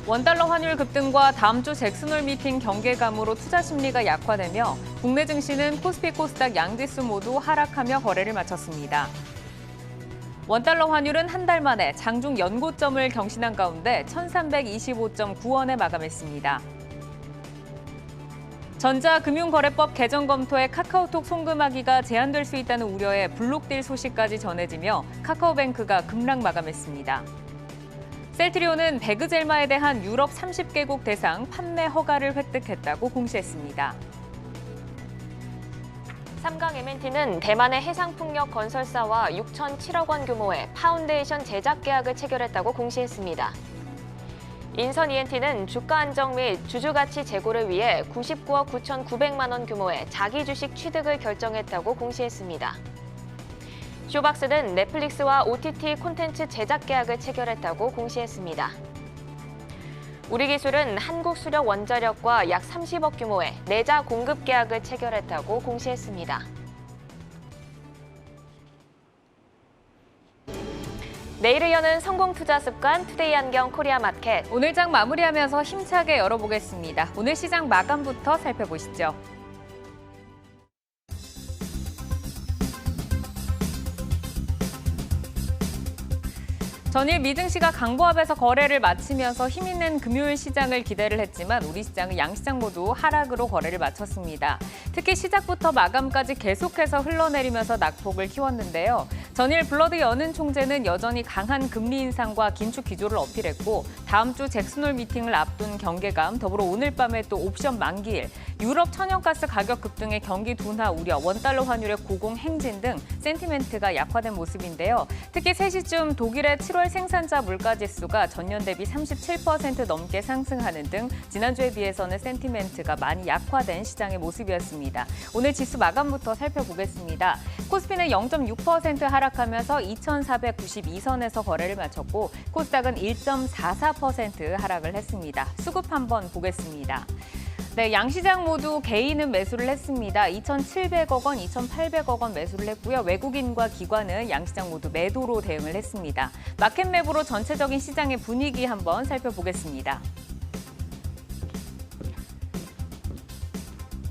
원달러 환율 급등과 다음 주 잭슨홀 미팅 경계감으로 투자 심리가 약화되며 국내 증시는 코스피 코스닥 양지수 모두 하락하며 거래를 마쳤습니다. 원달러 환율은 한 달 만에 장중 연고점을 경신한 가운데 1325.9원에 마감했습니다. 전자금융거래법 개정 검토에 카카오톡 송금하기가 제한될 수 있다는 우려에 블록딜 소식까지 전해지며 카카오뱅크가 급락 마감했습니다. 셀트리온은 베그젤마에 대한 유럽 30개국 대상 판매 허가를 획득했다고 공시했습니다. 삼강 M&T는 대만의 해상풍력 건설사와 6,007억 원 규모의 파운데이션 제작 계약을 체결했다고 공시했습니다. 인선 E&T는 주가 안정 및 주주가치 제고를 위해 99억 9,900만 원 규모의 자기 주식 취득을 결정했다고 공시했습니다. 쇼박스는 넷플릭스와 OTT 콘텐츠 제작 계약을 체결했다고 공시했습니다. 우리기술은 한국수력원자력과 약 30억 규모의 내자 공급 계약을 체결했다고 공시했습니다. 내일을 여는 성공투자 습관 투데이 안경 코리아 마켓. 오늘 장 마무리하면서 힘차게 열어보겠습니다. 오늘 시장 마감부터 살펴보시죠. 전일 미증시가 강보합에서 거래를 마치면서 힘있는 금요일 시장을 기대를 했지만 우리 시장은 양시장 모두 하락으로 거래를 마쳤습니다. 특히 시작부터 마감까지 계속해서 흘러내리면서 낙폭을 키웠는데요. 전일 블러드 여는 총재는 여전히 강한 금리 인상과 긴축 기조를 어필했고 다음 주 잭슨홀 미팅을 앞둔 경계감, 더불어 오늘 밤에 또 옵션 만기일, 유럽 천연가스 가격 급등의 경기 둔화 우려, 원달러 환율의 고공 행진 등 센티멘트가 약화된 모습인데요. 특히 3시쯤 독일의 7월 생산자 물가지수가 전년 대비 37% 넘게 상승하는 등 지난주에 비해서는 센티멘트가 많이 약화된 시장의 모습이었습니다. 오늘 지수 마감부터 살펴보겠습니다. 코스피는 0.6% 하락하면서 2,492선에서 거래를 마쳤고 코스닥은 1.44% 하락을 했습니다. 수급 한번 보겠습니다. 네, 양시장 모두 개인은 매수를 했습니다. 2,700억 원, 2,800억 원 매수를 했고요. 외국인과 기관은 양시장 모두 매도로 대응을 했습니다. 마켓맵으로 전체적인 시장의 분위기 한번 살펴보겠습니다.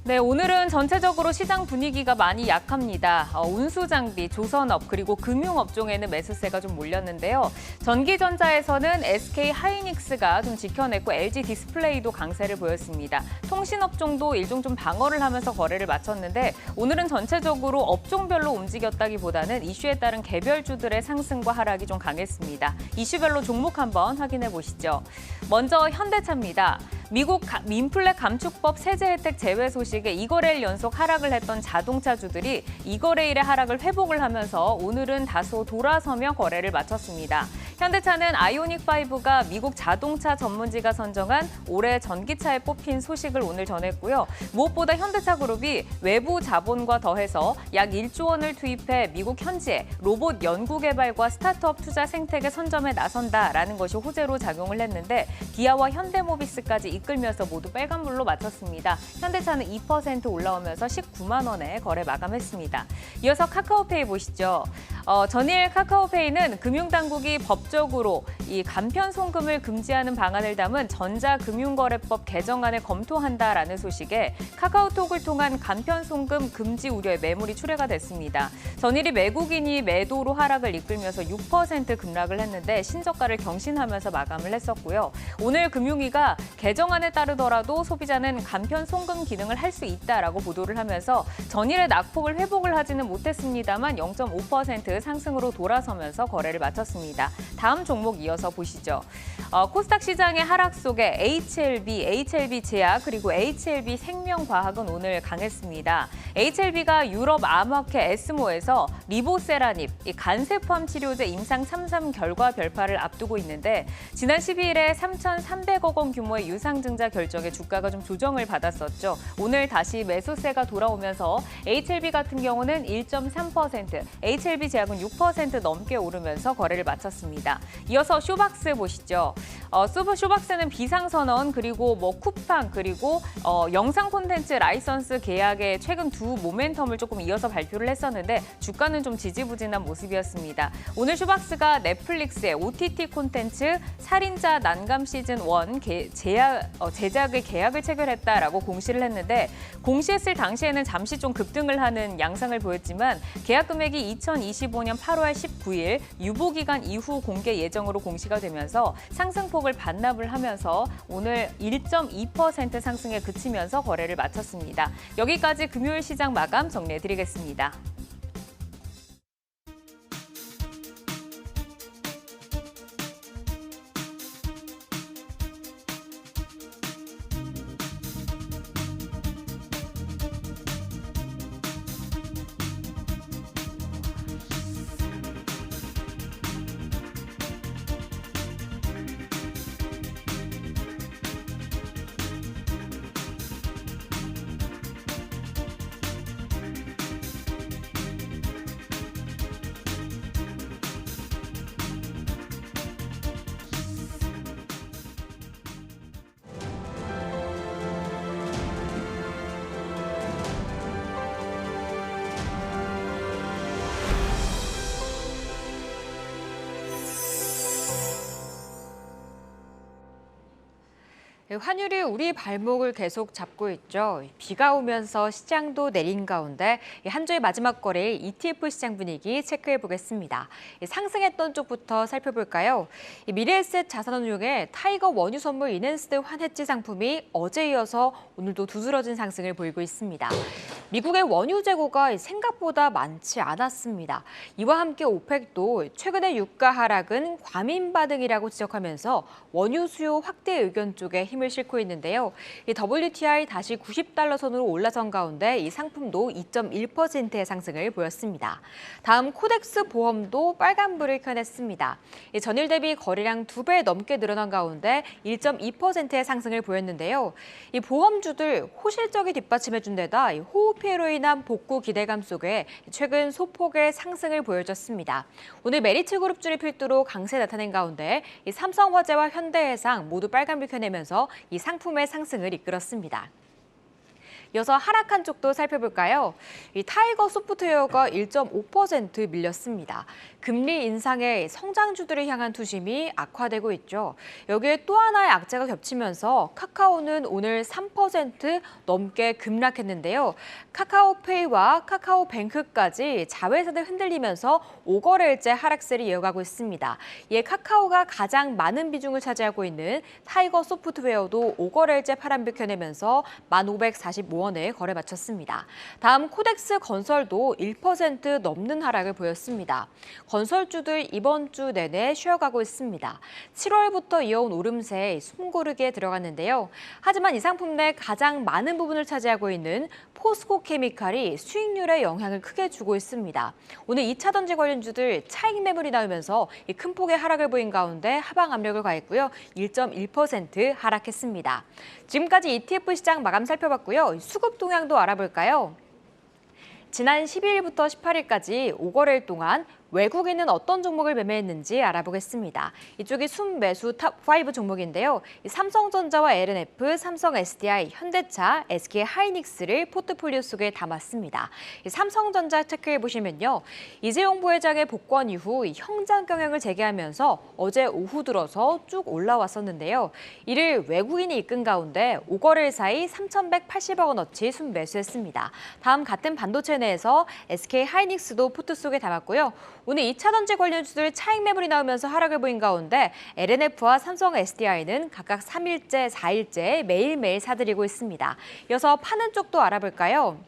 네, 오늘은 전체적으로 시장 분위기가 많이 약합니다. 운수장비, 조선업 그리고 금융업종에는 매수세가 좀 몰렸는데요. 전기전자에서는 SK 하이닉스가 좀 지켜냈고 LG 디스플레이도 강세를 보였습니다. 통신업종도 일종 좀 방어를 하면서 거래를 마쳤는데 오늘은 전체적으로 업종별로 움직였다기보다는 이슈에 따른 개별주들의 상승과 하락이 좀 강했습니다. 이슈별로 종목 한번 확인해 보시죠. 먼저 현대차입니다. 미국 인플레 감축법 세제 혜택 제외 소식에 2거래일 연속 하락을 했던 자동차주들이 2거래일의 하락을 회복을 하면서 오늘은 다소 돌아서며 거래를 마쳤습니다. 현대차는 아이오닉5가 미국 자동차 전문지가 선정한 올해 전기차에 뽑힌 소식을 오늘 전했고요. 무엇보다 현대차 그룹이 외부 자본과 더해서 약 1조 원을 투입해 미국 현지에 로봇 연구개발과 스타트업 투자 생태계 선점에 나선다라는 것이 호재로 작용을 했는데 기아와 현대모비스까지 이끌면서 모두 빨간불로 마쳤습니다. 현대차는 2% 올라오면서 19만 원에 거래 마감했습니다. 이어서 카카오페이 보시죠. 전일 카카오페이는 금융당국이 법적으로 이 간편 송금을 금지하는 방안을 담은 전자금융거래법 개정안을 검토한다라는 소식에 카카오톡을 통한 간편 송금 금지 우려의 매물이 출회가 됐습니다. 전일이 외국인이 매도로 하락을 이끌면서 6% 급락을 했는데 신저가를 경신하면서 마감을 했었고요. 오늘 금융위가 개정안에 따르더라도 소비자는 간편 송금 기능을 할 수 있다라고 보도를 하면서 전일의 낙폭을 회복을 하지는 못했습니다만 0.5% 상승으로 돌아서면서 거래를 마쳤습니다. 다음 종목 이어서 보시죠. 코스닥 시장의 하락 속에 HLB 제약 그리고 HLB 생명과학은 오늘 강했습니다. HLB가 유럽 암학회 에스모에서 리보세라닙, 간세포암 치료제 임상 3.3 결과 별파를 앞두고 있는데 지난 12일에 3,300억 원 규모의 유상증자 결정에 주가가 좀 조정을 받았었죠. 오늘 다시 매수세가 돌아오면서 HLB 같은 경우는 1.3%, HLB 제약은 6% 넘게 오르면서 거래를 마쳤습니다. 이어서 쇼박스 보시죠. 쇼박스는 비상선언 그리고 쿠팡 그리고 영상 콘텐츠 라이선스 계약의 최근 두 모멘텀을 조금 이어서 발표를 했었는데 주가는 좀 지지부진한 모습이었습니다. 오늘 쇼박스가 넷플릭스의 OTT 콘텐츠 살인자 난감 시즌 1 제작의 계약을 체결했다라고 공시를 했는데 공시했을 당시에는 잠시 좀 급등을 하는 양상을 보였지만 계약 금액이 2025년 8월 19일 유보기간 이후 공개 예정으로 공시가 되면서 상승폭을 반납을 하면서 오늘 1.2% 상승에 그치면서 거래를 마쳤습니다. 여기까지 금요일 시장 마감 정리해드리겠습니다. 환율이 우리 발목을 계속 잡고 있죠. 비가 오면서 시장도 내린 가운데 한 주의 마지막 거래일 ETF 시장 분위기 체크해 보겠습니다. 상승했던 쪽부터 살펴볼까요? 미래에셋 자산운용의 타이거 원유 선물 이넨스드 환해지 상품이 어제 이어서 오늘도 두드러진 상승을 보이고 있습니다. 미국의 원유 재고가 생각보다 많지 않았습니다. 이와 함께 오펙도 최근의 유가 하락은 과민 반응이라고 지적하면서 원유 수요 확대 의견 쪽에 힘을 싣고 있는데요. 이 WTI 다시 90달러 선으로 올라선 가운데 이 상품도 2.1%의 상승을 보였습니다. 다음 코덱스 보험도 빨간불을 켜냈습니다. 전일 대비 거래량 2배 넘게 늘어난 가운데 1.2%의 상승을 보였는데요. 이 보험주들 호실적이 뒷받침해준 데다 호우 피해로 인한 복구 기대감 속에 최근 소폭의 상승을 보여줬습니다. 오늘 메리츠 그룹주를 필두로 강세 나타낸 가운데 이 삼성화재와 현대해상 모두 빨간불 켜내면서 이 상품의 상승을 이끌었습니다. 이어서 하락한 쪽도 살펴볼까요? 이 타이거 소프트웨어가 1.5% 밀렸습니다. 금리 인상에 성장주들을 향한 투심이 악화되고 있죠. 여기에 또 하나의 악재가 겹치면서 카카오는 오늘 3% 넘게 급락했는데요. 카카오페이와 카카오뱅크까지 자회사들 흔들리면서 5거래일째 하락세를 이어가고 있습니다. 이에 카카오가 가장 많은 비중을 차지하고 있는 타이거 소프트웨어도 5거래일째 파란불 켜내면서 1,545원에 거래 마쳤습니다. 다음 코덱스 건설도 1% 넘는 하락을 보였습니다. 건설주들 이번 주 내내 쉬어가고 있습니다. 7월부터 이어온 오름세에 숨고르게 들어갔는데요. 하지만 이 상품 내 가장 많은 부분을 차지하고 있는 포스코 케미칼이 수익률에 영향을 크게 주고 있습니다. 오늘 2차 전지 관련주들 차익 매물이 나오면서 큰 폭의 하락을 보인 가운데 하방 압력을 가했고요. 1.1% 하락했습니다. 지금까지 ETF 시장 마감 살펴봤고요. 수급 동향도 알아볼까요? 지난 12일부터 18일까지 5거래일 동안 외국인은 어떤 종목을 매매했는지 알아보겠습니다. 이쪽이 순매수 탑5 종목인데요. 삼성전자와 LNF, 삼성 SDI, 현대차, SK 하이닉스를 포트폴리오 속에 담았습니다. 삼성전자 체크해 보시면요. 이재용 부회장의 복권 이후 형장 경영을 재개하면서 어제 오후 들어서 쭉 올라왔었는데요. 이를 외국인이 이끈 가운데 5거래일 사이 3,180억 원어치 순매수했습니다. 다음 같은 반도체 내에서 SK 하이닉스도 포트 속에 담았고요. 오늘 2차 전지 관련주들 차익 매물이 나오면서 하락을 보인 가운데 LNF와 삼성 SDI는 각각 3일째, 4일째 매일매일 사들이고 있습니다. 이어서 파는 쪽도 알아볼까요?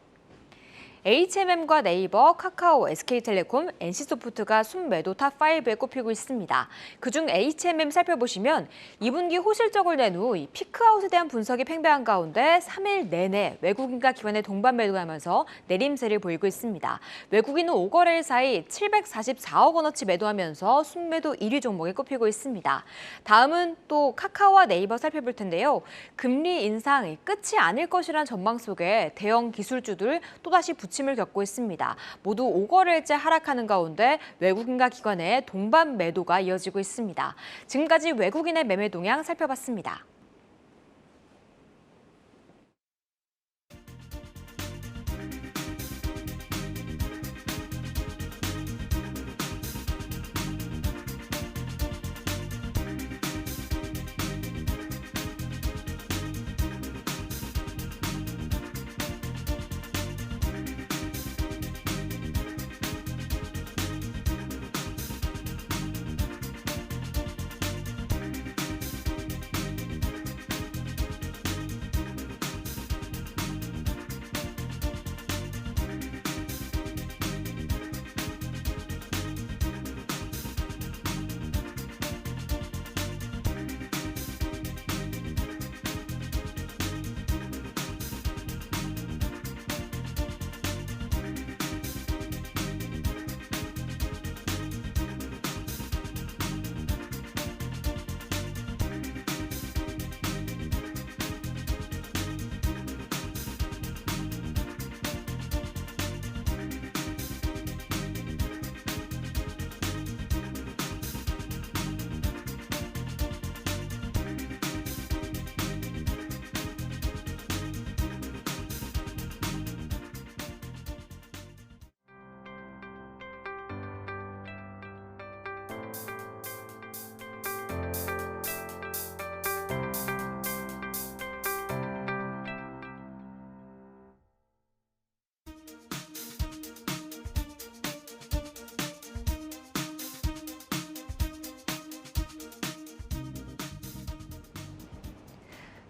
HMM과 네이버, 카카오, SK텔레콤, NC소프트가 순매도 탑5에 꼽히고 있습니다. 그중 HMM 살펴보시면 2분기 호실적을 낸 후 피크아웃에 대한 분석이 팽배한 가운데 3일 내내 외국인과 기관의 동반 매도하면서 내림세를 보이고 있습니다. 외국인은 5거래일 사이 744억 원어치 매도하면서 순매도 1위 종목에 꼽히고 있습니다. 다음은 또 카카오와 네이버 살펴볼 텐데요. 금리 인상이 끝이 아닐 것이란 전망 속에 대형 기술주들 또다시 부침을 겪고 있습니다. 모두 5거래일째 하락하는 가운데 외국인과 기관의 동반 매도가 이어지고 있습니다. 지금까지 외국인의 매매 동향 살펴봤습니다.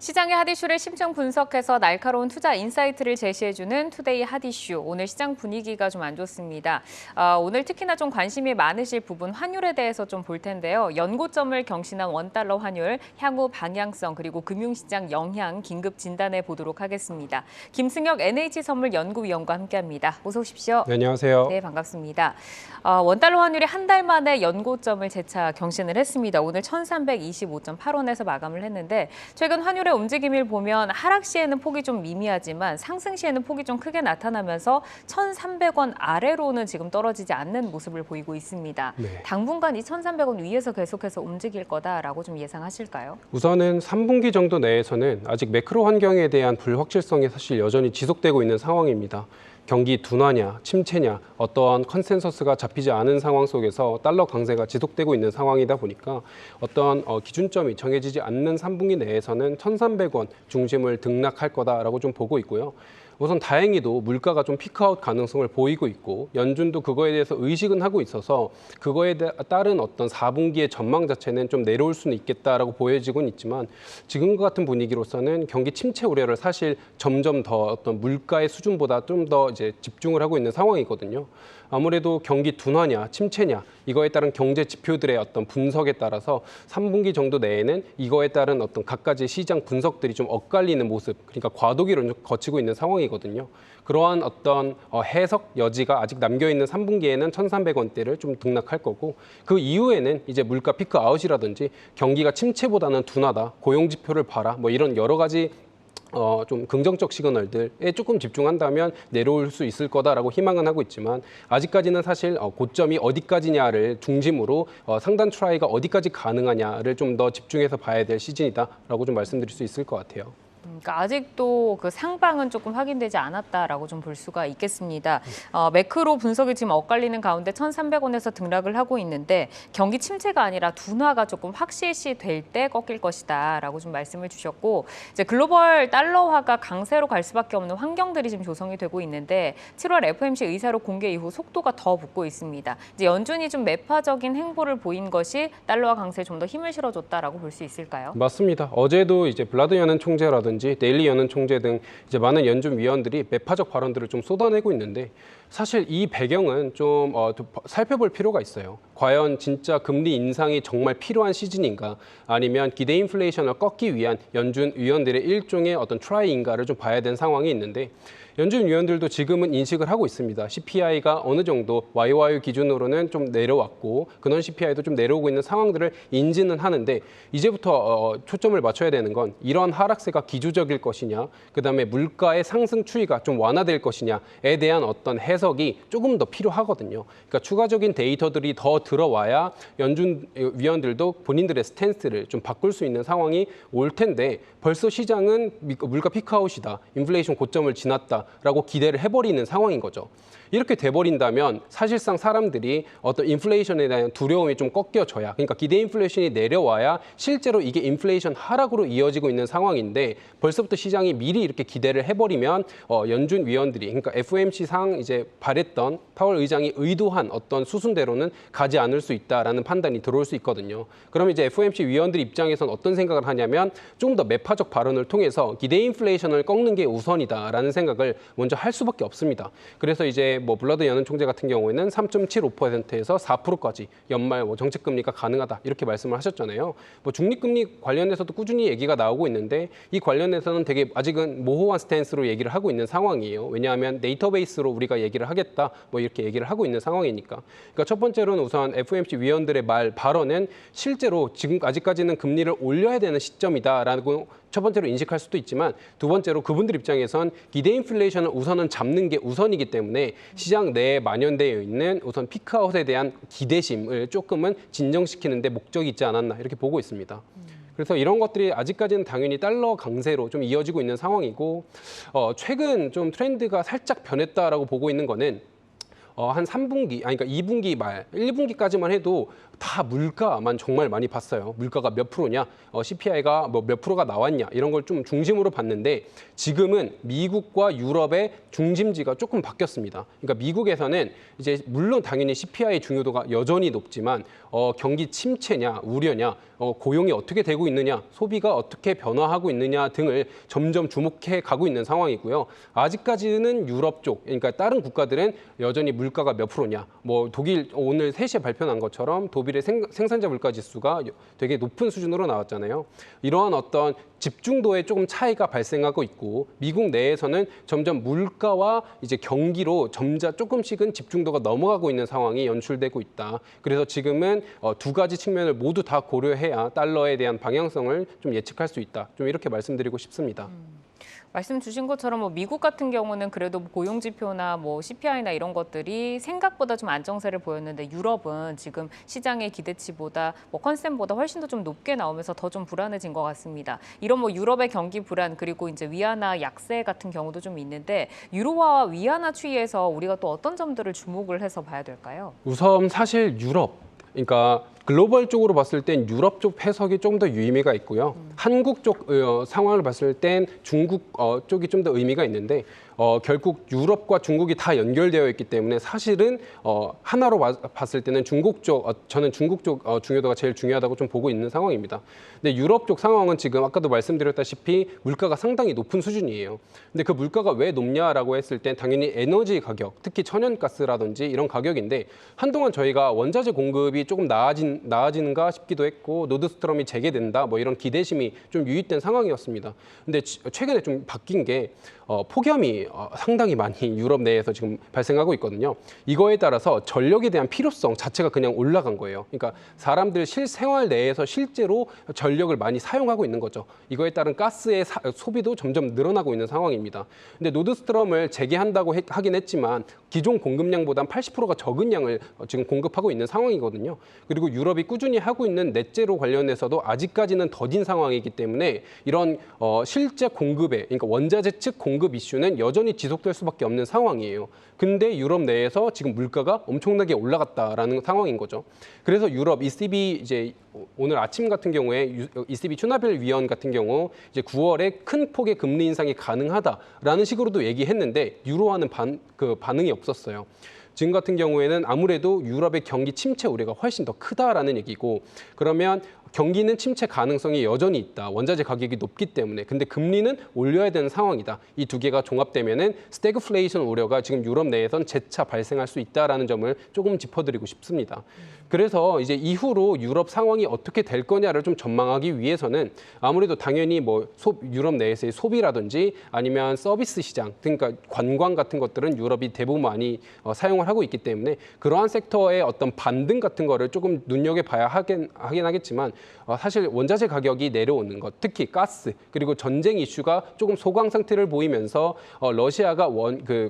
시장의 핫이슈를 심층 분석해서 날카로운 투자 인사이트를 제시해주는 투데이 핫이슈. 오늘 시장 분위기가 좀 안 좋습니다. 오늘 특히나 좀 관심이 많으실 부분 환율에 대해서 좀 볼 텐데요. 연고점을 경신한 원달러 환율, 향후 방향성 그리고 금융시장 영향 긴급 진단해 보도록 하겠습니다. 김승혁 NH선물연구위원과 함께합니다. 어서 오십시오. 네, 안녕하세요. 네, 반갑습니다. 원달러 환율이 한 달 만에 연고점을 재차 경신을 했습니다. 오늘 1,325.8원에서 마감을 했는데 최근 환율의 움직임을 보면 하락 시에는 폭이 좀 미미하지만 상승 시에는 폭이 좀 크게 나타나면서 1,300원 아래로는 지금 떨어지지 않는 모습을 보이고 있습니다. 네. 당분간 이 1,300원 위에서 계속해서 움직일 거다라고 좀 예상하실까요? 우선은 3분기 정도 내에서는 아직 매크로 환경에 대한 불확실성이 사실 여전히 지속되고 있는 상황입니다. 경기 둔화냐, 침체냐, 어떠한 컨센서스가 잡히지 않은 상황 속에서 달러 강세가 지속되고 있는 상황이다 보니까 어떤 기준점이 정해지지 않는 3분기 내에서는 1,300원 중심을 등락할 거다라고 좀 보고 있고요. 우선 다행히도 물가가 좀 피크아웃 가능성을 보이고 있고 연준도 그거에 대해서 의식은 하고 있어서 그거에 따른 어떤 4분기의 전망 자체는 좀 내려올 수는 있겠다라고 보여지고는 있지만 지금과 같은 분위기로서는 경기 침체 우려를 사실 점점 더 어떤 물가의 수준보다 좀 더 이제 집중을 하고 있는 상황이거든요. 아무래도 경기 둔화냐, 침체냐 이거에 따른 경제 지표들의 어떤 분석에 따라서 3분기 정도 내에는 이거에 따른 어떤 각가지 시장 분석들이 좀 엇갈리는 모습, 그러니까 과도기를 좀 거치고 있는 상황이거든요. 그러한 어떤 해석 여지가 아직 남겨있는 3분기에는 1,300원대를 좀 등락할 거고 그 이후에는 이제 물가 피크 아웃이라든지 경기가 침체보다는 둔하다, 고용 지표를 봐라, 뭐 이런 여러 가지 좀 긍정적 시그널들에 조금 집중한다면 내려올 수 있을 거다라고 희망은 하고 있지만 아직까지는 사실 고점이 어디까지냐를 중심으로 상단 트라이가 어디까지 가능하냐를 좀 더 집중해서 봐야 될 시즌이다라고 좀 말씀드릴 수 있을 것 같아요. 그러니까 아직도 그 상방은 조금 확인되지 않았다라고 좀 볼 수가 있겠습니다. 매크로 분석이 지금 엇갈리는 가운데 1,300원에서 등락을 하고 있는데 경기 침체가 아니라 둔화가 조금 확실시 될 때 꺾일 것이다라고 좀 말씀을 주셨고 이제 글로벌 달러화가 강세로 갈 수밖에 없는 환경들이 지금 조성이 되고 있는데 7월 FOMC 의사록 공개 이후 속도가 더 붙고 있습니다. 이제 연준이 좀 매파적인 행보를 보인 것이 달러화 강세에 좀 더 힘을 실어줬다라고 볼 수 있을까요? 맞습니다. 어제도 이제 블라드 연은 총재라든지 데일리 연은 총재 등 이제 많은 연준 위원들이 매파적 발언들을 좀 쏟아내고 있는데 사실 이 배경은 좀 살펴볼 필요가 있어요. 과연 진짜 금리 인상이 정말 필요한 시즌인가 아니면 기대 인플레이션을 꺾기 위한 연준 위원들의 일종의 어떤 트라이인가를 좀 봐야 되는 상황이 있는데 연준 위원들도 지금은 인식을 하고 있습니다. CPI가 어느 정도 YY 기준으로는 좀 내려왔고 근원 CPI도 좀 내려오고 있는 상황들을 인지는 하는데 이제부터 초점을 맞춰야 되는 건 이런 하락세가 기조적일 것이냐, 그다음에 물가의 상승 추이가 좀 완화될 것이냐에 대한 어떤 해석이 조금 더 필요하거든요. 그러니까 추가적인 데이터들이 더 들어와야 연준 위원들도 본인들의 스탠스를 좀 바꿀 수 있는 상황이 올 텐데 벌써 시장은 물가 피크아웃이다, 인플레이션 고점을 지났다라고 기대를 해버리는 상황인 거죠. 이렇게 돼버린다면 사실상 사람들이 어떤 인플레이션에 대한 두려움이 좀 꺾여져야, 그러니까 기대 인플레이션이 내려와야 실제로 이게 인플레이션 하락으로 이어지고 있는 상황인데 벌써부터 시장이 미리 이렇게 기대를 해버리면 연준 위원들이, 그러니까 FOMC상 이제 발했던 파월 의장이 의도한 어떤 수순대로는 가지 않을 수 있다라는 판단이 들어올 수 있거든요. 그럼 이제 FOMC 위원들 입장에서는 어떤 생각을 하냐면 좀 더 매파적 발언을 통해서 기대 인플레이션을 꺾는 게 우선이다라는 생각을 먼저 할 수밖에 없습니다. 그래서 이제 뭐 블러드 연은 총재 같은 경우에는 3.75%에서 4%까지 연말 정책 금리가 가능하다 이렇게 말씀을 하셨잖아요. 뭐 중립금리 관련해서도 꾸준히 얘기가 나오고 있는데 이 관련해서는 되게 아직은 모호한 스탠스로 얘기를 하고 있는 상황이에요. 왜냐하면 데이터베이스로 우리가 얘기를 하겠다 뭐 이렇게 얘기를 하고 있는 상황이니까. 그러니까 첫 번째로는 우선 FOMC 위원들의 발언은 실제로 지금 아직까지는 금리를 올려야 되는 시점이다라고 첫 번째로 인식할 수도 있지만 두 번째로 그분들 입장에선 기대 인플레이션을 우선은 잡는 게 우선이기 때문에 시장 내에 만연되어 있는 우선 피크아웃에 대한 기대심을 조금은 진정시키는 데 목적이 있지 않았나 이렇게 보고 있습니다. 그래서 이런 것들이 아직까지는 당연히 달러 강세로 좀 이어지고 있는 상황이고 최근 좀 트렌드가 살짝 변했다라고 보고 있는 거는 한 3분기, 그러니까 2분기 말, 1분기까지만 해도 다 물가만 정말 많이 봤어요. 물가가 몇 프로냐, CPI가 뭐 몇 프로가 나왔냐 이런 걸 좀 중심으로 봤는데 지금은 미국과 유럽의 중심지가 조금 바뀌었습니다. 그러니까 미국에서는 이제 물론 당연히 CPI 중요도가 여전히 높지만 경기 침체냐, 우려냐, 고용이 어떻게 되고 있느냐, 소비가 어떻게 변화하고 있느냐 등을 점점 주목해 가고 있는 상황이고요. 아직까지는 유럽 쪽, 그러니까 다른 국가들은 여전히 물가가 몇 프로냐, 뭐 독일 오늘 3시에 발표난 것처럼 독일의 생산자 물가 지수가 되게 높은 수준으로 나왔잖아요. 이러한 어떤 집중도에 조금 차이가 발생하고 있고 미국 내에서는 점점 물가와 이제 경기로 점차 조금씩은 집중도가 넘어가고 있는 상황이 연출되고 있다. 그래서 지금은 두 가지 측면을 모두 다 고려해야 달러에 대한 방향성을 좀 예측할 수 있다. 좀 이렇게 말씀드리고 싶습니다. 말씀 주신 것처럼 뭐 미국 같은 경우는 그래도 고용 지표나 뭐 CPI나 이런 것들이 생각보다 좀 안정세를 보였는데 유럽은 지금 시장의 기대치보다 뭐 컨센보다 훨씬 더 좀 높게 나오면서 더 좀 불안해진 것 같습니다. 이런 뭐 유럽의 경기 불안 그리고 이제 위안화 약세 같은 경우도 좀 있는데 유로화와 위안화 추이에서 우리가 또 어떤 점들을 주목을 해서 봐야 될까요? 우선 사실 유럽, 그러니까 글로벌 쪽으로 봤을 땐 유럽 쪽 해석이 좀 더 유의미가 있고요. 한국 쪽 상황을 봤을 땐 중국 쪽이 좀 더 의미가 있는데 결국 유럽과 중국이 다 연결되어 있기 때문에 사실은 하나로 봤을 때는 중국 쪽, 저는 중국 쪽 중요도가 제일 중요하다고 좀 보고 있는 상황입니다. 근데 유럽 쪽 상황은 지금 아까도 말씀드렸다시피 물가가 상당히 높은 수준이에요. 근데 그 물가가 왜 높냐라고 했을 땐 당연히 에너지 가격, 특히 천연가스라든지 이런 가격인데 한동안 저희가 원자재 공급이 조금 나아지는가 싶기도 했고 노드스트럼이 재개된다 뭐 이런 기대심이 좀 유입된 상황이었습니다. 근데 최근에 좀 바뀐 게 폭염이 상당히 많이 유럽 내에서 지금 발생하고 있거든요. 이거에 따라서 전력에 대한 필요성 자체가 그냥 올라간 거예요. 그러니까 사람들 실생활 내에서 실제로 전력을 많이 사용하고 있는 거죠. 이거에 따른 가스의 소비도 점점 늘어나고 있는 상황입니다. 근데 노드스트럼을 재개한다고 하긴 했지만 기존 공급량보단 80%가 적은 양을 지금 공급하고 있는 상황이거든요. 그리고 유럽이 꾸준히 하고 있는 넷제로 관련해서도 아직까지는 더딘 상황이기 때문에 이런 실제 공급에, 그러니까 원자재 측 공급 이슈는 여전히 지속될 수밖에 없는 상황이에요. 근데 유럽 내에서 지금 물가가 엄청나게 올라갔다라는 상황인 거죠. 그래서 유럽 ECB 이제 오늘 아침 같은 경우에 ECB 추나벨 위원 같은 경우 이제 9월에 큰 폭의 금리 인상이 가능하다라는 식으로도 얘기했는데 유로화는 반응이 없었어요. 지금 같은 경우에는 아무래도 유럽의 경기 침체 우려가 훨씬 더 크다라는 얘기고 그러면 경기는 침체 가능성이 여전히 있다. 원자재 가격이 높기 때문에. 근데 금리는 올려야 되는 상황이다. 이 두 개가 종합되면은 스태그플레이션 우려가 지금 유럽 내에선 재차 발생할 수 있다라는 점을 조금 짚어드리고 싶습니다. 그래서 이제 이후로 유럽 상황이 어떻게 될 거냐를 좀 전망하기 위해서는 아무래도 당연히 뭐 유럽 내에서의 소비라든지 아니면 서비스 시장, 그러니까 관광 같은 것들은 유럽이 대부분 많이 사용을 하고 있기 때문에 그러한 섹터의 어떤 반등 같은 거를 조금 눈여겨봐야 하긴 하겠지만 사실 원자재 가격이 내려오는 것, 특히 가스 그리고 전쟁 이슈가 조금 소강 상태를 보이면서 러시아가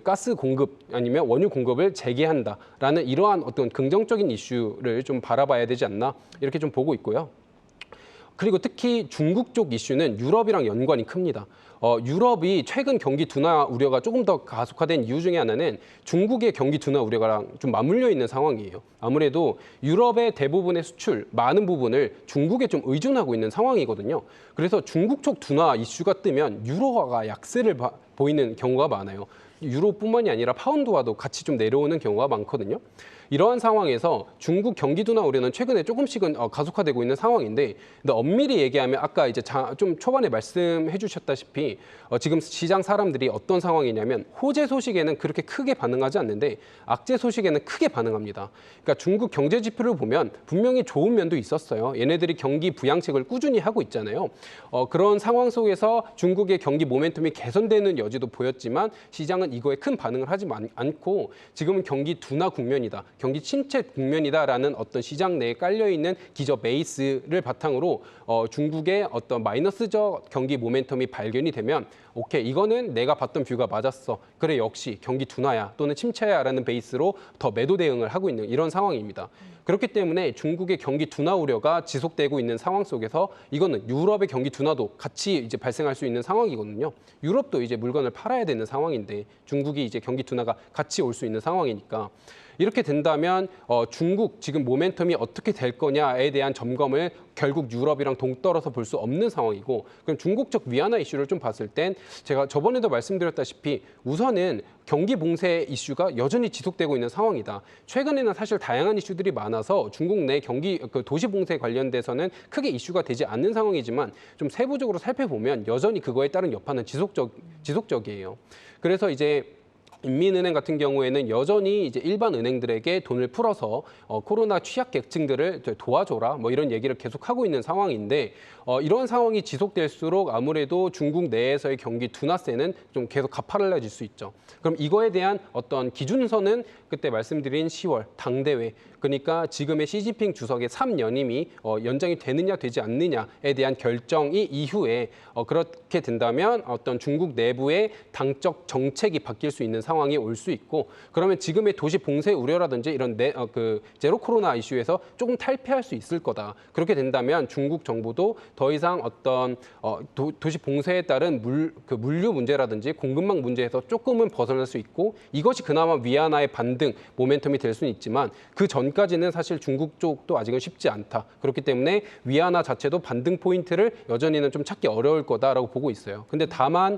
가스 공급 아니면 원유 공급을 재개한다라는 이러한 어떤 긍정적인 이슈를 좀 바라봐야 되지 않나 이렇게 좀 보고 있고요. 그리고 특히 중국 쪽 이슈는 유럽이랑 연관이 큽니다. 유럽이 최근 경기 둔화 우려가 조금 더 가속화된 이유 중에 하나는 중국의 경기 둔화 우려랑 좀 맞물려 있는 상황이에요. 아무래도 유럽의 대부분의 수출, 많은 부분을 중국에 좀 의존하고 있는 상황이거든요. 그래서 중국 쪽 둔화 이슈가 뜨면 유로화가 약세를 보이는 경우가 많아요. 유로뿐만이 아니라 파운드화도 같이 좀 내려오는 경우가 많거든요. 이러한 상황에서 중국 경기 둔화 우려는 최근에 조금씩은 가속화되고 있는 상황인데, 근데 엄밀히 얘기하면 아까 이제 좀 초반에 말씀해 주셨다시피 지금 시장 사람들이 어떤 상황이냐면 호재 소식에는 그렇게 크게 반응하지 않는데 악재 소식에는 크게 반응합니다. 그러니까 중국 경제 지표를 보면 분명히 좋은 면도 있었어요. 얘네들이 경기 부양책을 꾸준히 하고 있잖아요. 그런 상황 속에서 중국의 경기 모멘텀이 개선되는 여지도 보였지만 시장은 이거에 큰 반응을 하지 않고 지금은 경기 둔화 국면이다. 경기 침체 국면이다라는 어떤 시장 내에 깔려있는 기저 베이스를 바탕으로 중국의 어떤 마이너스적 경기 모멘텀이 발견이 되면 오케이, 이거는 내가 봤던 뷰가 맞았어. 그래, 역시 경기 둔화야 또는 침체야라는 베이스로 더 매도 대응을 하고 있는 이런 상황입니다. 그렇기 때문에 중국의 경기 둔화 우려가 지속되고 있는 상황 속에서 이거는 유럽의 경기 둔화도 같이 이제 발생할 수 있는 상황이거든요. 유럽도 이제 물건을 팔아야 되는 상황인데 중국이 이제 경기 둔화가 같이 올 수 있는 상황이니까 이렇게 된다면 중국 지금 모멘텀이 어떻게 될 거냐에 대한 점검을 결국 유럽이랑 동떨어서 볼 수 없는 상황이고, 그럼 중국적 위안화 이슈를 좀 봤을 땐 제가 저번에도 말씀드렸다시피 우선은 경기 봉쇄 이슈가 여전히 지속되고 있는 상황이다. 최근에는 사실 다양한 이슈들이 많아서 중국 내 경기 도시 봉쇄 관련돼서는 크게 이슈가 되지 않는 상황이지만 좀 세부적으로 살펴보면 여전히 그거에 따른 여파는 지속적이에요. 그래서 이제 인민은행 같은 경우에는 여전히 이제 일반 은행들에게 돈을 풀어서 코로나 취약계층들을 도와줘라 뭐 이런 얘기를 계속 하고 있는 상황인데 이런 상황이 지속될수록 아무래도 중국 내에서의 경기 둔화세는 좀 계속 가파를라질 수 있죠. 그럼 이거에 대한 어떤 기준선은 그때 말씀드린 10월 당대회, 그러니까 지금의 시진핑 주석의 3연임이 연장이 되느냐 되지 않느냐에 대한 결정이 이후에 그렇게 된다면 어떤 중국 내부의 당적 정책이 바뀔 수 있는 상황이 올 수 있고, 그러면 지금의 도시 봉쇄 우려라든지 이런 제로 코로나 이슈에서 조금 탈피할 수 있을 거다. 그렇게 된다면 중국 정부도 더 이상 어떤 도시 봉쇄에 따른 물류 문제라든지 공급망 문제에서 조금은 벗어날 수 있고, 이것이 그나마 위안화의 반등 모멘텀이 될 수는 있지만 그 전까지는 사실 중국 쪽도 아직은 쉽지 않다. 그렇기 때문에 위안화 자체도 반등 포인트를 여전히는 좀 찾기 어려울 거다라고 보고 있어요. 근데 다만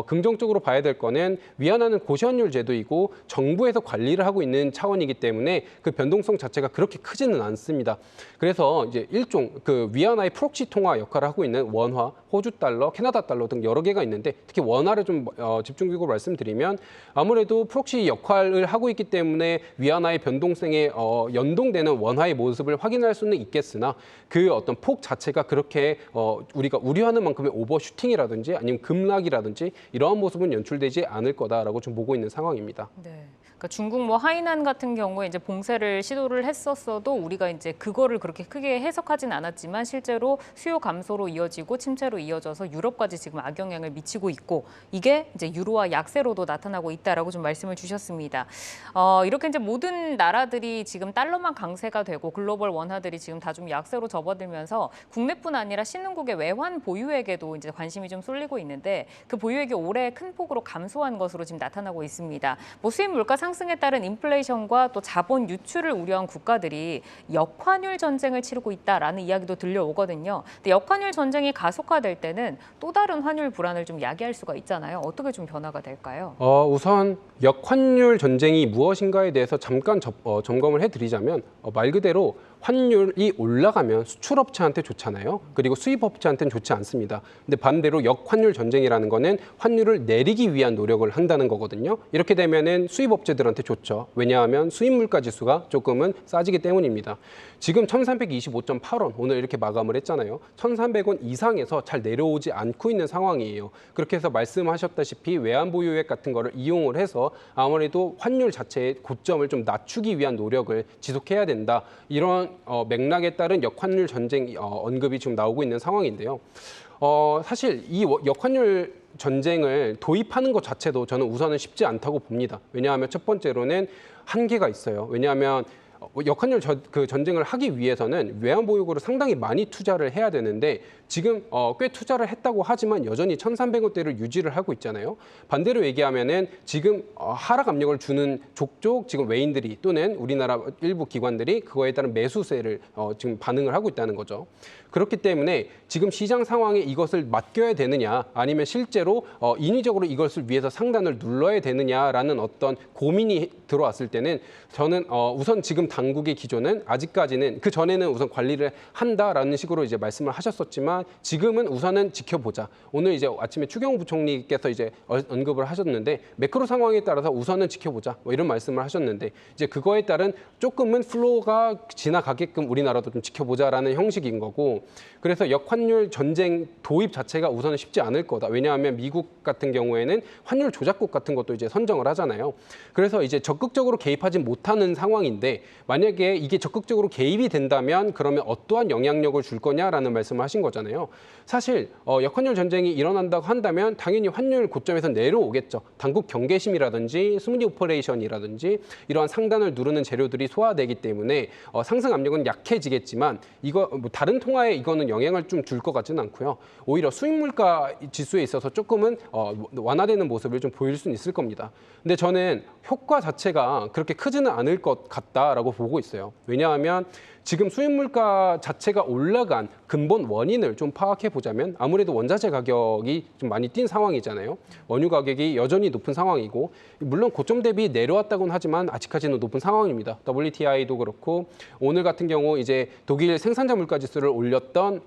긍정적으로 봐야 될 거는 위안화는 고시환율 제도이고 정부에서 관리를 하고 있는 차원이기 때문에 그 변동성 자체가 그렇게 크지는 않습니다. 그래서 이제 일종 그 위안화의 프록시 통화 역할을 하고 있는 원화, 호주 달러, 캐나다 달러 등 여러 개가 있는데 특히 원화를 좀 집중적으로 말씀드리면 아무래도 프록시 역할을 하고 있기 때문에 위안화의 변동성에 연동되는 원화의 모습을 확인할 수는 있겠으나 그 어떤 폭 자체가 그렇게 우리가 우려하는 만큼의 오버슈팅이라든지 아니면 급락이라든지 이러한 모습은 연출되지 않을 거다라고 좀 보고 있는 상황입니다. 네. 그러니까 중국 뭐 하이난 같은 경우에 이제 봉쇄를 시도를 했었어도 우리가 이제 그거를 그렇게 크게 해석하진 않았지만 실제로 수요 감소로 이어지고 침체로 이어져서 유럽까지 지금 악영향을 미치고 있고 이게 이제 유로화 약세로도 나타나고 있다라고 좀 말씀을 주셨습니다. 이렇게 이제 모든 나라들이 지금 달러만 강세가 되고 글로벌 원화들이 지금 다 좀 약세로 접어들면서 국내뿐 아니라 신흥국의 외환 보유액에도 이제 관심이 좀 쏠리고 있는데 그 보유액이 올해 큰 폭으로 감소한 것으로 지금 나타나고 있습니다. 뭐 수입 물가 상승에 따른 인플레이션과 또 자본 유출을 우려한 국가들이 역환율 전쟁을 치르고 있다라는 이야기도 들려오거든요. 근데 역환율 전쟁이 가속화될 때는 또 다른 환율 불안을 좀 야기할 수가 있잖아요. 어떻게 좀 변화가 될까요? 우선 역환율 전쟁이 무엇인가에 대해서 잠깐 점검을 해드리자면 말 그대로 환율이 올라가면 수출업체한테 좋잖아요. 그리고 수입업체한테는 좋지 않습니다. 근데 반대로 역환율 전쟁이라는 거는 환율을 내리기 위한 노력을 한다는 거거든요. 이렇게 되면은 수입업체들한테 좋죠. 왜냐하면 수입 물가 지수가 조금은 싸지기 때문입니다. 지금 1325.8원 오늘 이렇게 마감을 했잖아요. 1300원 이상에서 잘 내려오지 않고 있는 상황이에요. 그렇게 해서 말씀하셨다시피 외환보유액 같은 거를 이용을 해서 아무래도 환율 자체의 고점을 좀 낮추기 위한 노력을 지속해야 된다. 이런 맥락에 따른 역환율 전쟁 언급이 지금 나오고 있는 상황인데요. 사실 이 역환율 전쟁을 도입하는 것 자체도 저는 우선은 쉽지 않다고 봅니다. 왜냐하면 첫 번째로는 한계가 있어요. 왜냐하면 역환율 전쟁을 하기 위해서는 외환보유고를 상당히 많이 투자를 해야 되는데 지금 꽤 투자를 했다고 하지만 여전히 1,300원대를 유지를 하고 있잖아요. 반대로 얘기하면은 지금 하락 압력을 주는 족족 지금 외인들이 또는 우리나라 일부 기관들이 그거에 따른 매수세를 지금 반응을 하고 있다는 거죠. 그렇기 때문에 지금 시장 상황에 이것을 맡겨야 되느냐 아니면 실제로 인위적으로 이것을 위해서 상단을 눌러야 되느냐라는 어떤 고민이 들어왔을 때는 저는 우선 지금 당국의 기조는 아직까지는 그 전에는 우선 관리를 한다라는 식으로 이제 말씀을 하셨었지만 지금은 우선은 지켜보자. 오늘 이제 아침에 추경호 부총리께서 이제 언급을 하셨는데 매크로 상황에 따라서 우선은 지켜보자. 뭐 이런 말씀을 하셨는데 이제 그거에 따른 조금은 플로우가 지나가게끔 우리나라도 좀 지켜보자라는 형식인 거고 그래서 역환율 전쟁 도입 자체가 우선은 쉽지 않을 거다. 왜냐하면 미국 같은 경우에는 환율 조작국 같은 것도 이제 선정을 하잖아요. 그래서 이제 적극적으로 개입하지 못하는 상황인데 만약에 이게 적극적으로 개입이 된다면 그러면 어떠한 영향력을 줄 거냐라는 말씀을 하신 거잖아요. 사실 역환율 전쟁이 일어난다고 한다면 당연히 환율 고점에서 내려오겠죠. 당국 경계심이라든지 스무디 오퍼레이션이라든지 이러한 상단을 누르는 재료들이 소화되기 때문에 상승 압력은 약해지겠지만 이거 뭐 다른 통화에 이거는 영향을 좀 줄 것 같지는 않고요. 오히려 수입 물가 지수에 있어서 조금은 완화되는 모습을 좀 보일 수는 있을 겁니다. 근데 저는 효과 자체가 그렇게 크지는 않을 것 같다라고 보고 있어요. 왜냐하면 지금 수입 물가 자체가 올라간 근본 원인을 좀 파악해 보자면 아무래도 원자재 가격이 좀 많이 뛴 상황이잖아요. 원유 가격이 여전히 높은 상황이고 물론 고점 대비 내려왔다고는 하지만 아직까지는 높은 상황입니다. WTI도 그렇고 오늘 같은 경우 이제 독일 생산자 물가 지수를 올렸던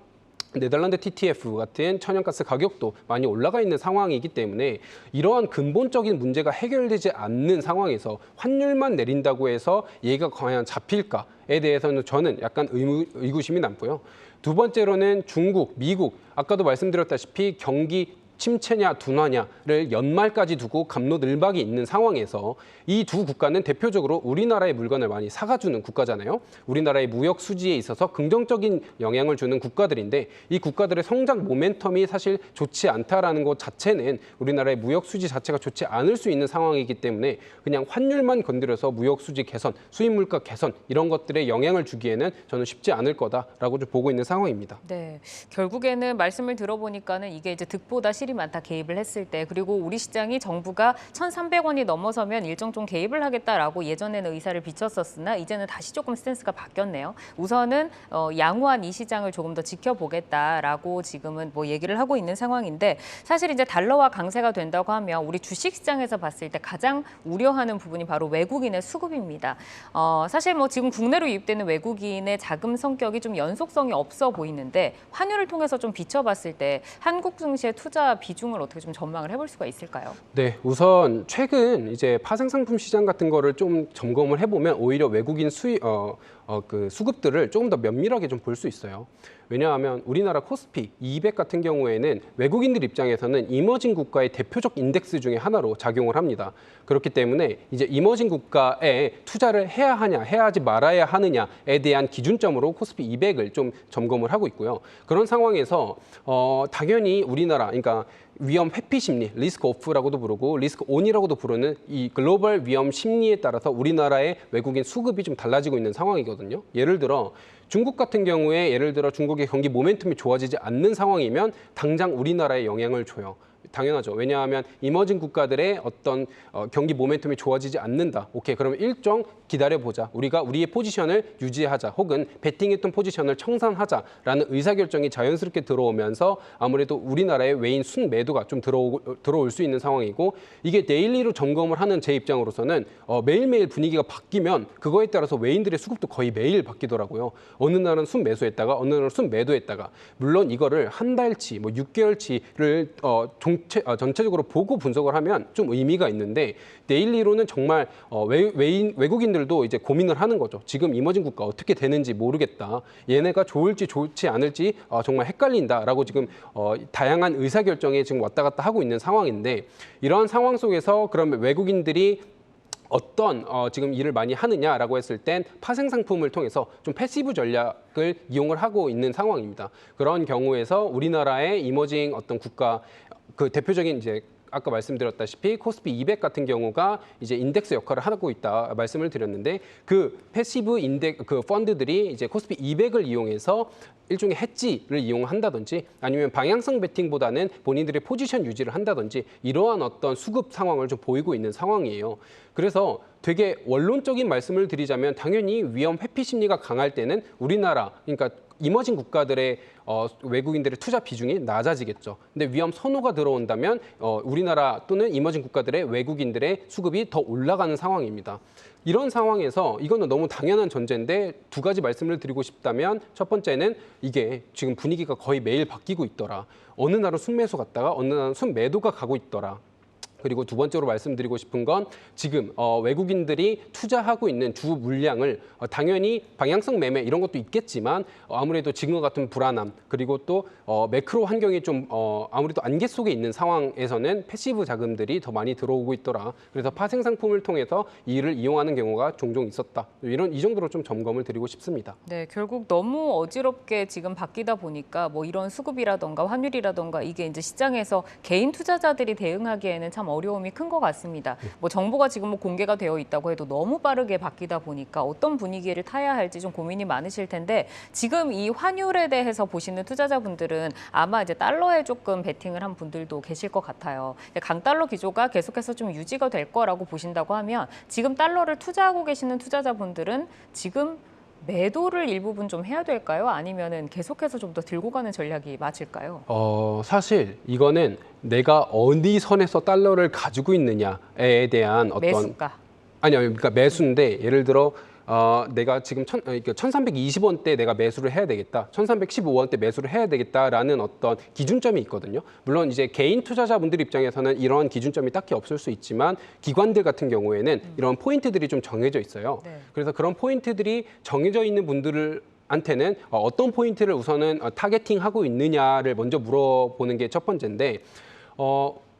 네덜란드 TTF 같은 천연가스 가격도 많이 올라가 있는 상황이기 때문에 이러한 근본적인 문제가 해결되지 않는 상황에서 환율만 내린다고 해서 얘가 과연 잡힐까에 대해서는 저는 약간 의구심이 남고요. 두 번째로는 중국, 미국, 아까도 말씀드렸다시피 경기 침체냐 둔화냐를 연말까지 두고 갑론을박이 있는 상황에서 이 두 국가는 대표적으로 우리나라의 물건을 많이 사가주는 국가잖아요. 우리나라의 무역 수지에 있어서 긍정적인 영향을 주는 국가들인데 이 국가들의 성장 모멘텀이 사실 좋지 않다라는 것 자체는 우리나라의 무역 수지 자체가 좋지 않을 수 있는 상황이기 때문에 그냥 환율만 건드려서 무역 수지 개선, 수입 물가 개선 이런 것들에 영향을 주기에는 저는 쉽지 않을 거다라고 좀 보고 있는 상황입니다. 네, 결국에는 말씀을 들어보니까는 이게 이제 득보다 실이 많다 개입을 했을 때 그리고 우리 시장이 정부가 1,300원이 넘어서면 일정 좀 개입을 하겠다라고 예전에는 의사를 비쳤었으나 이제는 다시 조금 스탠스가 바뀌었네요. 우선은 양호한 이 시장을 조금 더 지켜보겠다라고 지금은 뭐 얘기를 하고 있는 상황인데 사실 이제 달러화 강세가 된다고 하면 우리 주식 시장에서 봤을 때 가장 우려하는 부분이 바로 외국인의 수급입니다. 사실 뭐 지금 국내로 유입되는 외국인의 자금 성격이 좀 연속성이 없어 보이는데 환율을 통해서 좀 비춰봤을 때 한국 증시의 투자 비중을 어떻게 좀 전망을 해볼 수가 있을까요? 네, 우선 최근 이제 파생상품 시장 같은 거를 좀 점검을 해보면 오히려 외국인 수급들을 조금 더 면밀하게 좀 볼 수 있어요. 왜냐하면 우리나라 코스피 200 같은 경우에는 외국인들 입장에서는 이머징 국가의 대표적 인덱스 중에 하나로 작용을 합니다. 그렇기 때문에 이제 이머징 국가에 투자를 해야 하냐, 해야 하지 말아야 하느냐에 대한 기준점으로 코스피 200을 좀 점검을 하고 있고요. 그런 상황에서 당연히 우리나라, 그러니까 위험 회피 심리, 리스크 오프라고도 부르고 리스크 온이라고도 부르는 이 글로벌 위험 심리에 따라서 우리나라의 외국인 수급이 좀 달라지고 있는 상황이거든요. 예를 들어 중국 같은 경우에 예를 들어 중국의 경기 모멘텀이 좋아지지 않는 상황이면 당장 우리나라에 영향을 줘요. 당연하죠. 왜냐하면 이머징 국가들의 어떤 경기 모멘텀이 좋아지지 않는다. 오케이, 그러면 일정 기다려보자. 우리가 우리의 포지션을 유지하자. 혹은 베팅했던 포지션을 청산하자라는 의사결정이 자연스럽게 들어오면서 아무래도 우리나라의 외인 순매도가 좀 들어올 수 있는 상황이고, 이게 데일리로 점검을 하는 제 입장으로서는 매일매일 분위기가 바뀌면 그거에 따라서 외인들의 수급도 거의 매일 바뀌더라고요. 어느 날은 순매수했다가 어느 날은 순매도했다가, 물론 이거를 한 달치, 뭐 6개월치를 전체적으로 보고 분석을 하면 좀 의미가 있는데, 데일리로는 정말 외국인들도 이제 고민을 하는 거죠. 지금 이머징 국가 어떻게 되는지 모르겠다. 얘네가 좋을지 좋지 않을지 정말 헷갈린다라고 지금 다양한 의사결정에 지금 왔다 갔다 하고 있는 상황인데, 이러한 상황 속에서 그러면 외국인들이 어떤 지금 일을 많이 하느냐라고 했을 땐 파생 상품을 통해서 좀 패시브 전략을 이용을 하고 있는 상황입니다. 그런 경우에서 우리나라의 이머징 어떤 국가 그 대표적인 이제 아까 말씀드렸다시피 코스피 200 같은 경우가 이제 인덱스 역할을 하고 있다 말씀을 드렸는데, 그 패시브 그 펀드들이 이제 코스피 200을 이용해서 일종의 해지를 이용한다든지 아니면 방향성 베팅보다는 본인들의 포지션 유지를 한다든지 이러한 어떤 수급 상황을 좀 보이고 있는 상황이에요. 그래서 되게 원론적인 말씀을 드리자면 당연히 위험 회피 심리가 강할 때는 우리나라, 그러니까 이머징 국가들의 외국인들의 투자 비중이 낮아지겠죠. 근데 위험 선호가 들어온다면 우리나라 또는 이머징 국가들의 외국인들의 수급이 더 올라가는 상황입니다. 이런 상황에서 이거는 너무 당연한 전제인데, 두 가지 말씀을 드리고 싶다면, 첫 번째는 이게 지금 분위기가 거의 매일 바뀌고 있더라. 어느 날은 순매수 갔다가 어느 날은 순매도가 가고 있더라. 그리고 두 번째로 말씀드리고 싶은 건 지금 외국인들이 투자하고 있는 주 물량을 당연히 방향성 매매 이런 것도 있겠지만 아무래도 지금과 같은 불안함, 그리고 또 매크로 환경이 좀 아무래도 안개 속에 있는 상황에서는 패시브 자금들이 더 많이 들어오고 있더라. 그래서 파생 상품을 통해서 이를 이용하는 경우가 종종 있었다. 이 정도로 좀 점검을 드리고 싶습니다. 네, 결국 너무 어지럽게 지금 바뀌다 보니까 뭐 이런 수급이라던가 환율이라던가 이게 이제 시장에서 개인 투자자들이 대응하기에는 참 어려움이 큰 것 같습니다. 뭐 정보가 지금 뭐 공개가 되어 있다고 해도 너무 빠르게 바뀌다 보니까 어떤 분위기를 타야 할지 좀 고민이 많으실 텐데, 지금 이 환율에 대해서 보시는 투자자분들은 아마 이제 달러에 조금 베팅을 한 분들도 계실 것 같아요. 강달러 기조가 계속해서 좀 유지가 될 거라고 보신다고 하면, 지금 달러를 투자하고 계시는 투자자분들은 지금 매도를 일부분 좀 해야 될까요? 아니면은 계속해서 좀 더 들고 가는 전략이 맞을까요? 사실 이거는 내가 어디 선에서 달러를 가지고 있느냐에 대한 어떤 매수가. 아니요, 그러니까 매수인데 예를 들어 내가 지금 1320원대 내가 매수를 해야 되겠다, 1315원대 매수를 해야 되겠다라는 어떤 기준점이 있거든요. 물론 이제 개인 투자자분들 입장에서는 이런 기준점이 딱히 없을 수 있지만 기관들 같은 경우에는 이런 포인트들이 좀 정해져 있어요. 네. 그래서 그런 포인트들이 정해져 있는 분들한테는 어떤 포인트를 우선은 타겟팅하고 있느냐를 먼저 물어보는 게 첫 번째인데,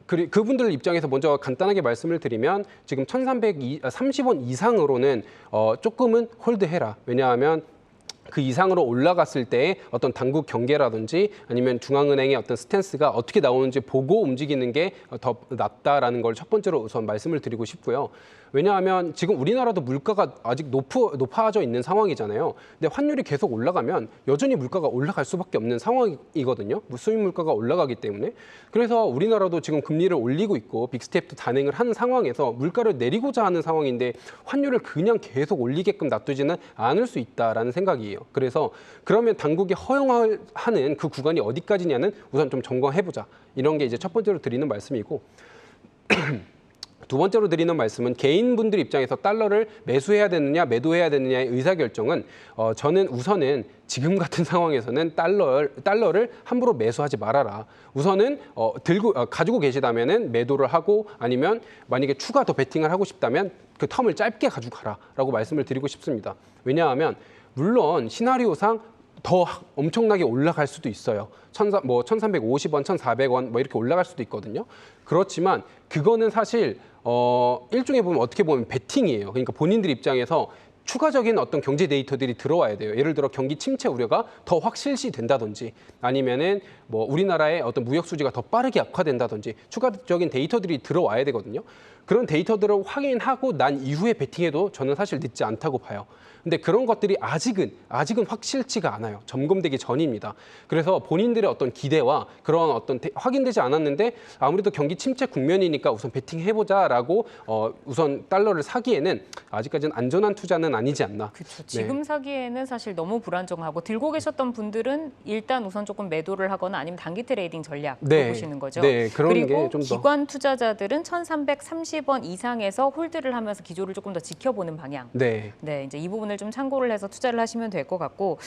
그분들 입장에서 먼저 간단하게 말씀을 드리면 지금 1330원 이상으로는 조금은 홀드해라. 왜냐하면 그 이상으로 올라갔을 때 어떤 당국 경계라든지 아니면 중앙은행의 어떤 스탠스가 어떻게 나오는지 보고 움직이는 게 더 낫다라는 걸 첫 번째로 우선 말씀을 드리고 싶고요. 왜냐하면 지금 우리나라도 물가가 아직 높아져 있는 상황이잖아요. 근데 환율이 계속 올라가면 여전히 물가가 올라갈 수밖에 없는 상황이거든요. 수입 물가가 올라가기 때문에. 그래서 우리나라도 지금 금리를 올리고 있고 빅스텝도 단행을 하는 상황에서 물가를 내리고자 하는 상황인데 환율을 그냥 계속 올리게끔 놔두지는 않을 수 있다라는 생각이에요. 그래서 그러면 당국이 허용하는 그 구간이 어디까지냐는 우선 좀 점검해보자. 이런 게 이제 첫 번째로 드리는 말씀이고, 두 번째로 드리는 말씀은 개인분들 입장에서 달러를 매수해야 되느냐 매도해야 되느냐의 의사결정은 저는 우선은 지금 같은 상황에서는 달러를 함부로 매수하지 말아라. 우선은 가지고 계시다면은 매도를 하고, 아니면 만약에 추가 더 베팅을 하고 싶다면 그 텀을 짧게 가지고 가라라고 말씀을 드리고 싶습니다. 왜냐하면 물론 시나리오상 더 엄청나게 올라갈 수도 있어요. 1350원, 1400원 뭐 이렇게 올라갈 수도 있거든요. 그렇지만 그거는 사실 일종의 보면 어떻게 보면 베팅이에요. 그러니까 본인들 입장에서 추가적인 어떤 경제 데이터들이 들어와야 돼요. 예를 들어 경기 침체 우려가 더 확 실시된다든지, 아니면은 뭐 우리나라의 어떤 무역 수지가 더 빠르게 악화된다든지 추가적인 데이터들이 들어와야 되거든요. 그런 데이터들을 확인하고 난 이후에 베팅해도 저는 사실 늦지 않다고 봐요. 근데 그런 것들이 아직은 확실치가 않아요. 점검되기 전입니다. 그래서 본인들의 어떤 기대와 그런 어떤 확인되지 않았는데 아무래도 경기 침체 국면이니까 우선 베팅해보자라고 우선 달러를 사기에는 아직까지는 안전한 투자는 아니지 않나. 그렇죠. 지금 사기에는 사실 너무 불안정하고 들고 계셨던 분들은 일단 우선 조금 매도를 하거나 아니면 단기 트레이딩 전략 보시는 거죠. 네, 그런 그리고 게 좀 더. 기관 투자자들은 1,330원 이상에서 홀드를 하면서 기조를 조금 더 지켜보는 방향. 네. 네, 이제 이 부분을 좀 참고를 해서 투자를 하시면 될 것 같고,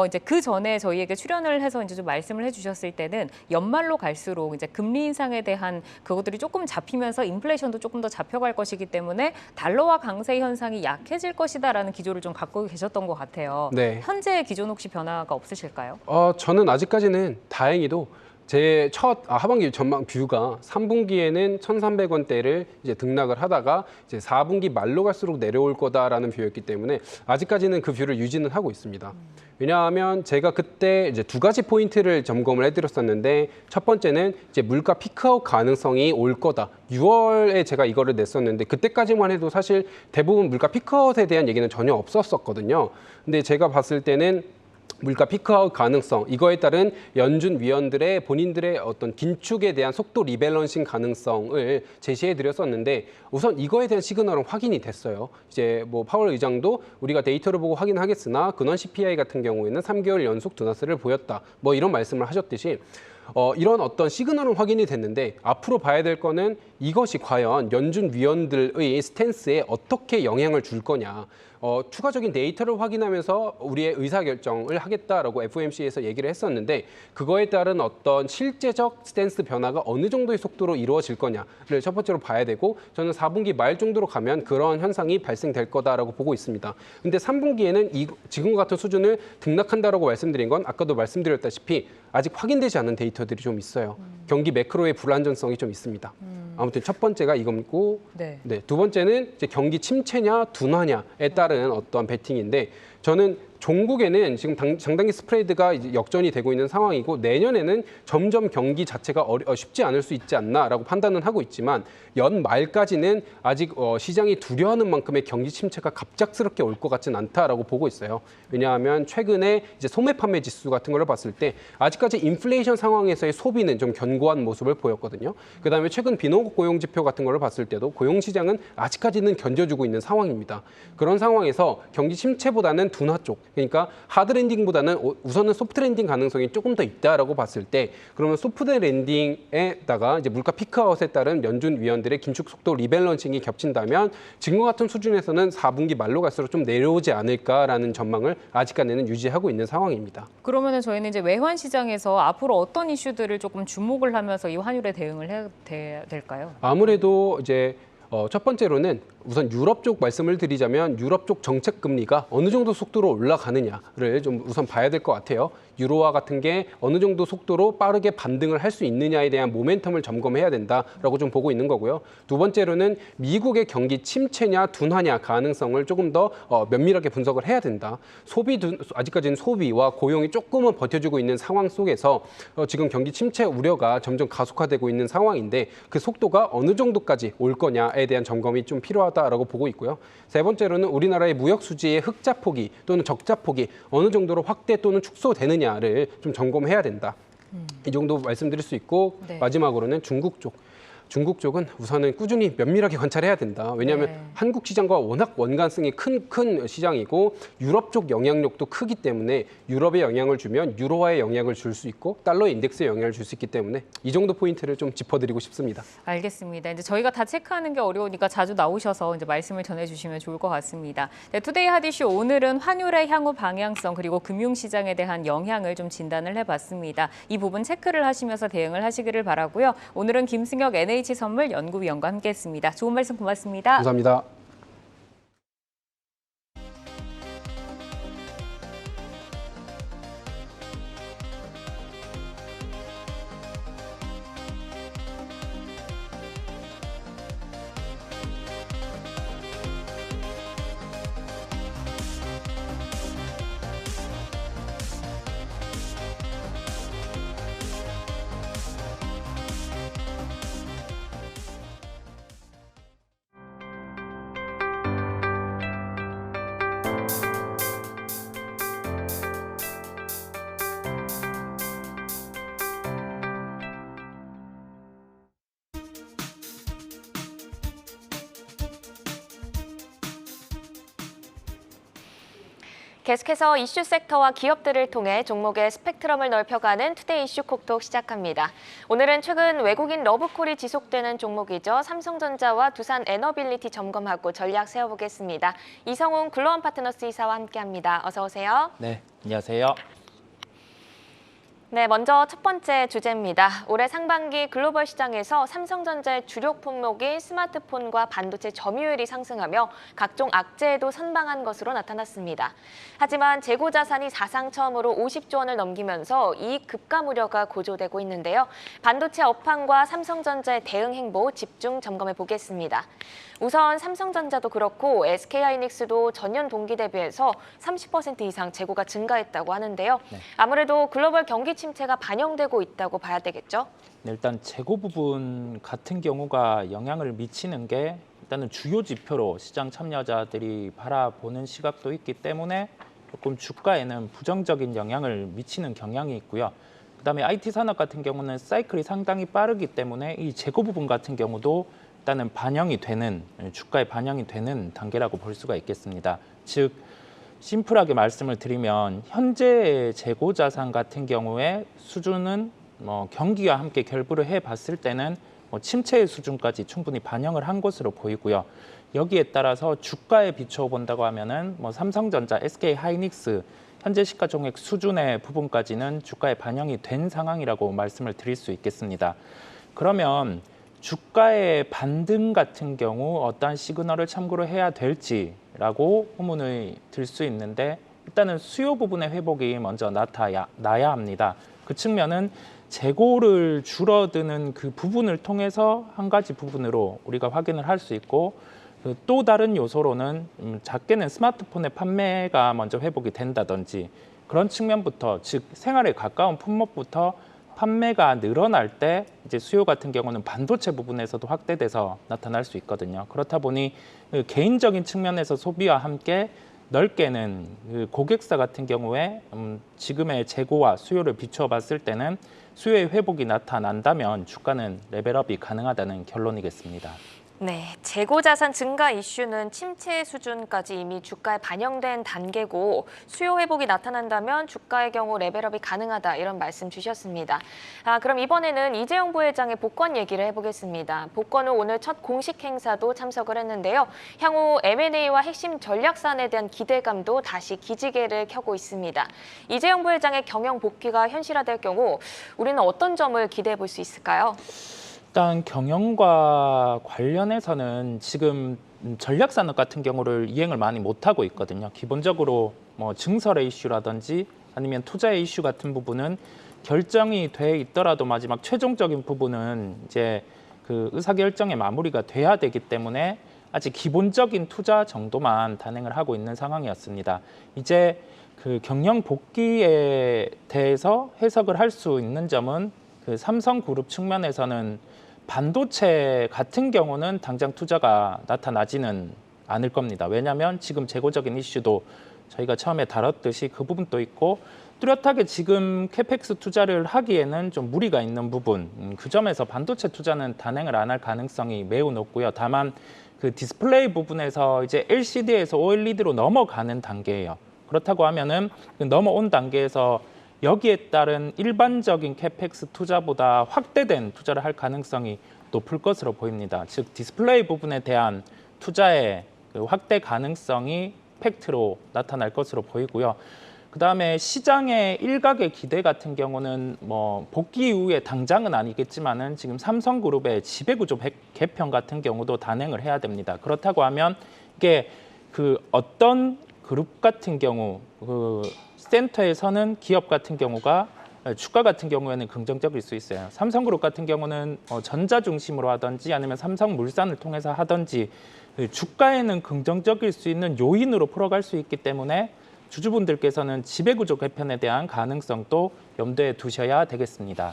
이제 그 전에 저희에게 출연을 해서 이제 좀 말씀을 해주셨을 때는 연말로 갈수록 이제 금리 인상에 대한 그것들이 조금 잡히면서 인플레이션도 조금 더 잡혀갈 것이기 때문에 달러화 강세 현상이 약해질 것이다라는 기조를 좀 갖고 계셨던 것 같아요. 네. 현재 기존 혹시 변화가 없으실까요? 저는 아직까지는 다행히도 제 첫 하반기 전망 뷰가 3분기에는 1,300원대를 이제 등락을 하다가 이제 4분기 말로 갈수록 내려올 거다라는 뷰였기 때문에 아직까지는 그 뷰를 유지는 하고 있습니다. 왜냐하면 제가 그때 이제 두 가지 포인트를 점검을 해드렸었는데 첫 번째는 이제 물가 피크아웃 가능성이 올 거다. 6월에 제가 이거를 냈었는데 그때까지만 해도 사실 대부분 물가 피크아웃에 대한 얘기는 전혀 없었거든요. 근데 제가 봤을 때는 물가 피크아웃 가능성, 이거에 따른 연준 위원들의 본인들의 어떤 긴축에 대한 속도 리밸런싱 가능성을 제시해 드렸었는데 우선 이거에 대한 시그널은 확인이 됐어요. 이제 뭐 파월 의장도 우리가 데이터를 보고 확인하겠으나 근원 CPI 같은 경우에는 3개월 연속 둔화세를 보였다. 뭐 이런 말씀을 하셨듯이 이런 어떤 시그널은 확인이 됐는데 앞으로 봐야 될 거는 이것이 과연 연준 위원들의 스탠스에 어떻게 영향을 줄 거냐. 추가적인 데이터를 확인하면서 우리의 의사결정을 하겠다라고 FOMC에서 얘기를 했었는데 그거에 따른 어떤 실제적 스탠스 변화가 어느 정도의 속도로 이루어질 거냐를 첫 번째로 봐야 되고 저는 4분기 말 정도로 가면 그런 현상이 발생될 거다라고 보고 있습니다. 근데 3분기에는 지금과 같은 수준을 등락한다라고 말씀드린 건 아까도 말씀드렸다시피 아직 확인되지 않은 데이터들이 좀 있어요. 경기 매크로의 불안전성이 좀 있습니다. 아무튼 첫 번째가 이거고 네. 두 번째는 이제 경기 침체냐 둔화냐에 따른 어떤 베팅인데 저는 종국에는 지금 장단기 스프레드가 이제 역전이 되고 있는 상황이고 내년에는 점점 경기 자체가 쉽지 않을 수 있지 않나라고 판단은 하고 있지만 연말까지는 아직 시장이 두려워하는 만큼의 경기 침체가 갑작스럽게 올 것 같지는 않다라고 보고 있어요. 왜냐하면 최근에 이제 소매 판매 지수 같은 걸 봤을 때 아직까지 인플레이션 상황에서의 소비는 좀 견고한 모습을 보였거든요. 그다음에 최근 비노급 고용 지표 같은 걸 봤을 때도 고용 시장은 아직까지는 견뎌주고 있는 상황입니다. 그런 상황에서 경기 침체보다는 둔화 쪽, 그러니까 하드 랜딩보다는 우선은 소프트 랜딩 가능성이 조금 더 있다라고 봤을 때 그러면 소프트 랜딩에다가 이제 물가 피크아웃에 따른 연준 위원들의 긴축 속도 리밸런싱이 겹친다면 지금과 같은 수준에서는 4분기 말로 갈수록 좀 내려오지 않을까라는 전망을 아직까지는 유지하고 있는 상황입니다. 그러면은 저희는 이제 외환 시장에서 앞으로 어떤 이슈들을 조금 주목을 하면서 이 환율에 대응을 해야 될까요? 아무래도 이제 첫 번째로는 우선 유럽 쪽 말씀을 드리자면 유럽 쪽 정책 금리가 어느 정도 속도로 올라가느냐를 좀 우선 봐야 될 것 같아요. 유로화 같은 게 어느 정도 속도로 빠르게 반등을 할 수 있느냐에 대한 모멘텀을 점검해야 된다라고 좀 보고 있는 거고요. 두 번째로는 미국의 경기 침체냐 둔화냐 가능성을 조금 더 면밀하게 분석을 해야 된다. 아직까지는 소비와 고용이 조금은 버텨주고 있는 상황 속에서 지금 경기 침체 우려가 점점 가속화되고 있는 상황인데 그 속도가 어느 정도까지 올 거냐에 대한 점검이 좀 필요하다라고 보고 있고요. 세 번째로는 우리나라의 무역 수지의 흑자 폭이 또는 적자 폭이 어느 정도로 확대 또는 축소되느냐를 좀 점검해야 된다. 이 정도 말씀드릴 수 있고 네. 마지막으로는 중국 쪽은 우선은 꾸준히 면밀하게 관찰해야 된다. 왜냐하면 네. 한국 시장과 워낙 원관성이 큰 시장이고 유럽 쪽 영향력도 크기 때문에 유럽에 영향을 주면 유로화에 영향을 줄 수 있고 달러 인덱스에 영향을 줄 수 있기 때문에 이 정도 포인트를 좀 짚어드리고 싶습니다. 알겠습니다. 이제 저희가 다 체크하는 게 어려우니까 자주 나오셔서 이제 말씀을 전해주시면 좋을 것 같습니다. 네, 투데이 핫이슈 오늘은 환율의 향후 방향성 그리고 금융시장에 대한 영향을 좀 진단을 해봤습니다. 이 부분 체크를 하시면서 대응을 하시기를 바라고요. 오늘은 김승혁 NH선물 연구위원과 함께했습니다. 좋은 말씀 고맙습니다. 감사합니다. 계속해서 이슈 섹터와 기업들을 통해 종목의 스펙트럼을 넓혀가는 투데이 이슈 콕톡 시작합니다. 오늘은 최근 외국인 러브콜이 지속되는 종목이죠. 삼성전자와 두산 에너빌리티 점검하고 전략 세워보겠습니다. 이성훈 글로원 파트너스 이사와 함께합니다. 어서 오세요. 네, 안녕하세요. 네, 먼저 첫 번째 주제입니다. 올해 상반기 글로벌 시장에서 삼성전자의 주력 품목인 스마트폰과 반도체 점유율이 상승하며 각종 악재에도 선방한 것으로 나타났습니다. 하지만 재고 자산이 사상 처음으로 50조 원을 넘기면서 이익 급감 우려가 고조되고 있는데요. 반도체 업황과 삼성전자의 대응 행보 집중 점검해 보겠습니다. 우선 삼성전자도 그렇고 SK하이닉스도 전년 동기 대비해서 30% 이상 재고가 증가했다고 하는데요. 아무래도 글로벌 경기 침체가 반영되고 있다고 봐야 되겠죠? 네, 일단 재고 부분 같은 경우가 영향을 미치는 게 일단은 주요 지표로 시장 참여자들이 바라보는 시각도 있기 때문에 조금 주가에는 부정적인 영향을 미치는 경향이 있고요. 그다음에 IT 산업 같은 경우는 사이클이 상당히 빠르기 때문에 이 재고 부분 같은 경우도 일단은 주가에 반영이 되는 단계라고 볼 수가 있겠습니다. 즉 심플하게 말씀을 드리면 현재의 재고 자산 같은 경우에 수준은 경기와 함께 결부를 해봤을 때는 침체의 수준까지 충분히 반영을 한 것으로 보이고요. 여기에 따라서 주가에 비추어 본다고 하면은 삼성전자, SK하이닉스 현재 시가총액 수준의 부분까지는 주가에 반영이 된 상황이라고 말씀을 드릴 수 있겠습니다. 그러면 주가의 반등 같은 경우 어떠한 시그널을 참고로 해야 될지라고 의문이 들 수 있는데 일단은 수요 부분의 회복이 먼저 나타나야 합니다. 그 측면은 재고를 줄어드는 그 부분을 통해서 한 가지 부분으로 우리가 확인을 할 수 있고 또 다른 요소로는 작게는 스마트폰의 판매가 먼저 회복이 된다든지 그런 측면부터 즉 생활에 가까운 품목부터 판매가 늘어날 때 이제 수요 같은 경우는 반도체 부분에서도 확대돼서 나타날 수 있거든요. 그렇다 보니 개인적인 측면에서 소비와 함께 넓게는 고객사 같은 경우에 지금의 재고와 수요를 비추어 봤을 때는 수요의 회복이 나타난다면 주가는 레벨업이 가능하다는 결론이겠습니다. 네, 재고 자산 증가 이슈는 침체 수준까지 이미 주가에 반영된 단계고 수요 회복이 나타난다면 주가의 경우 레벨업이 가능하다 이런 말씀 주셨습니다. 그럼 이번에는 이재용 부회장의 복권 얘기를 해보겠습니다. 복권 후 오늘 첫 공식 행사도 참석을 했는데요. 향후 M&A와 핵심 전략 사안에 대한 기대감도 다시 기지개를 켜고 있습니다. 이재용 부회장의 경영 복귀가 현실화될 경우 우리는 어떤 점을 기대해 볼 수 있을까요? 일단 경영과 관련해서는 지금 전략산업 같은 경우를 이행을 많이 못하고 있거든요. 기본적으로 증설의 이슈라든지 아니면 투자의 이슈 같은 부분은 결정이 돼 있더라도 마지막 최종적인 부분은 이제 그 의사결정의 마무리가 돼야 되기 때문에 아직 기본적인 투자 정도만 단행을 하고 있는 상황이었습니다. 이제 그 경영 복귀에 대해서 해석을 할 수 있는 점은 그 삼성그룹 측면에서는 반도체 같은 경우는 당장 투자가 나타나지는 않을 겁니다. 왜냐하면 지금 재고적인 이슈도 저희가 처음에 다뤘듯이 그 부분도 있고 뚜렷하게 지금 캐펙스 투자를 하기에는 좀 무리가 있는 부분 그 점에서 반도체 투자는 단행을 안 할 가능성이 매우 높고요. 다만 그 디스플레이 부분에서 이제 LCD에서 OLED로 넘어가는 단계예요. 그렇다고 하면은 넘어온 단계에서 여기에 따른 일반적인 캐펙스 투자보다 확대된 투자를 할 가능성이 높을 것으로 보입니다. 즉 디스플레이 부분에 대한 투자의 확대 가능성이 팩트로 나타날 것으로 보이고요. 그다음에 시장의 일각의 기대 같은 경우는 복귀 이후에 당장은 아니겠지만은 지금 삼성그룹의 지배구조 개편 같은 경우도 단행을 해야 됩니다. 그렇다고 하면 이게 그 어떤 그룹 같은 경우 센터에서는 기업 같은 경우가 주가 같은 경우에는 긍정적일 수 있어요. 삼성그룹 같은 경우는 전자 중심으로 하든지 아니면 삼성물산을 통해서 하든지 주가에는 긍정적일 수 있는 요인으로 풀어갈 수 있기 때문에 주주분들께서는 지배구조 개편에 대한 가능성도 염두에 두셔야 되겠습니다.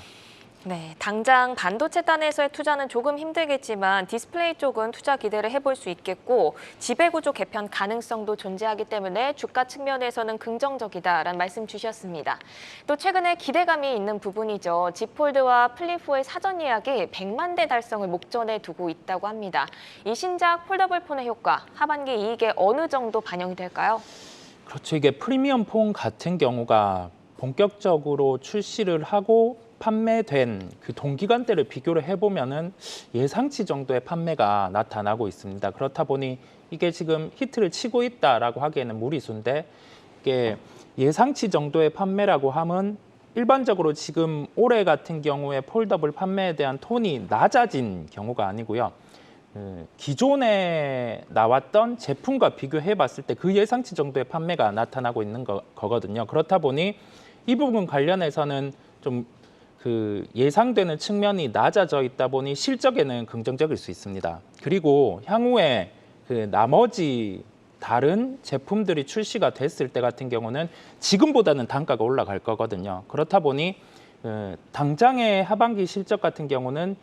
네, 당장 반도체 단에서의 투자는 조금 힘들겠지만 디스플레이 쪽은 투자 기대를 해볼 수 있겠고 지배구조 개편 가능성도 존재하기 때문에 주가 측면에서는 긍정적이다라는 말씀 주셨습니다. 또 최근에 기대감이 있는 부분이죠. Z 폴드와 플립4의 사전 예약이 100만 대 달성을 목전에 두고 있다고 합니다. 이 신작 폴더블 폰의 효과, 하반기 이익에 어느 정도 반영이 될까요? 그렇죠. 이게 프리미엄 폰 같은 경우가 본격적으로 출시를 하고 판매된 그 동기간대를 비교를 해보면은 예상치 정도의 판매가 나타나고 있습니다. 그렇다 보니 이게 지금 히트를 치고 있다라고 하기에는 무리수인데, 이게 예상치 정도의 판매라고 하면 일반적으로 지금 올해 같은 경우에 폴더블 판매에 대한 톤이 낮아진 경우가 아니고요. 기존에 나왔던 제품과 비교해 봤을 때 그 예상치 정도의 판매가 나타나고 있는 거거든요. 그렇다 보니 이 부분 관련해서는 좀 그 예상되는 측면이 낮아져 있다 보니 실적에는 긍정적일 수 있습니다. 그리고 향후에 그 나머지 다른 제품들이 출시가 됐을 때 같은 경우는 지금보다는 단가가 올라갈 거거든요. 그렇다 보니 당장의 하반기 실적 같은 경우는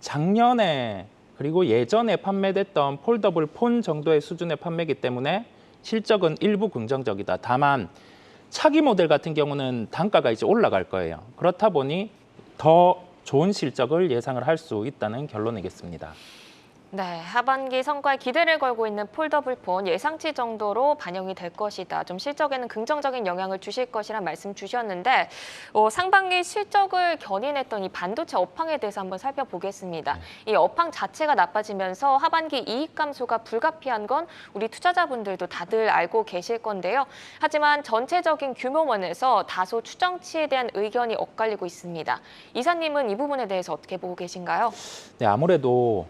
작년에 그리고 예전에 판매됐던 폴더블 폰 정도의 수준의 판매이기 때문에 실적은 일부 긍정적이다. 다만 차기 모델 같은 경우는 단가가 이제 올라갈 거예요. 그렇다 보니 더 좋은 실적을 예상을 할 수 있다는 결론이겠습니다. 네, 하반기 성과에 기대를 걸고 있는 폴더블 폰 예상치 정도로 반영이 될 것이다. 좀 실적에는 긍정적인 영향을 주실 것이란 말씀 주셨는데 상반기 실적을 견인했던 이 반도체 업황에 대해서 한번 살펴보겠습니다. 이 업황 자체가 나빠지면서 하반기 이익 감소가 불가피한 건 우리 투자자분들도 다들 알고 계실 건데요. 하지만 전체적인 규모면에서 다소 추정치에 대한 의견이 엇갈리고 있습니다. 이사님은 이 부분에 대해서 어떻게 보고 계신가요? 네, 아무래도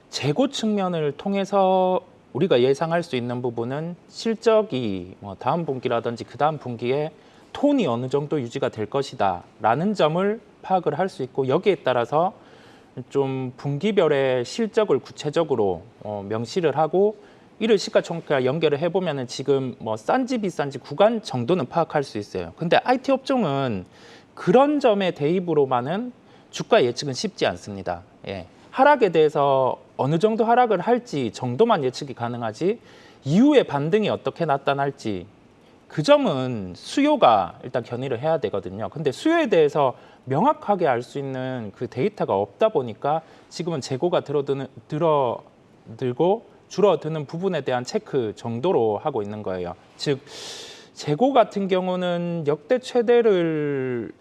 재고 측면을 통해서 우리가 예상할 수 있는 부분은 실적이 뭐 다음 분기라든지 그 다음 분기에 톤이 어느 정도 유지가 될 것이다라는 점을 파악을 할 수 있고, 여기에 따라서 좀 분기별의 실적을 구체적으로 명시를 하고 이를 시가총액과 연결을 해보면은 지금 뭐 싼지 비싼지 구간 정도는 파악할 수 있어요. 근데 IT 업종은 그런 점의 대입으로만은 주가 예측은 쉽지 않습니다. 예. 하락에 대해서 어느 정도 하락을 할지 정도만 예측이 가능하지 이후에 반등이 어떻게 나타날지 그 점은 수요가 일단 견인을 해야 되거든요. 근데 수요에 대해서 명확하게 알 수 있는 그 데이터가 없다 보니까 지금은 재고가 들고 줄어드는 부분에 대한 체크 정도로 하고 있는 거예요. 즉 재고 같은 경우는 역대 최대의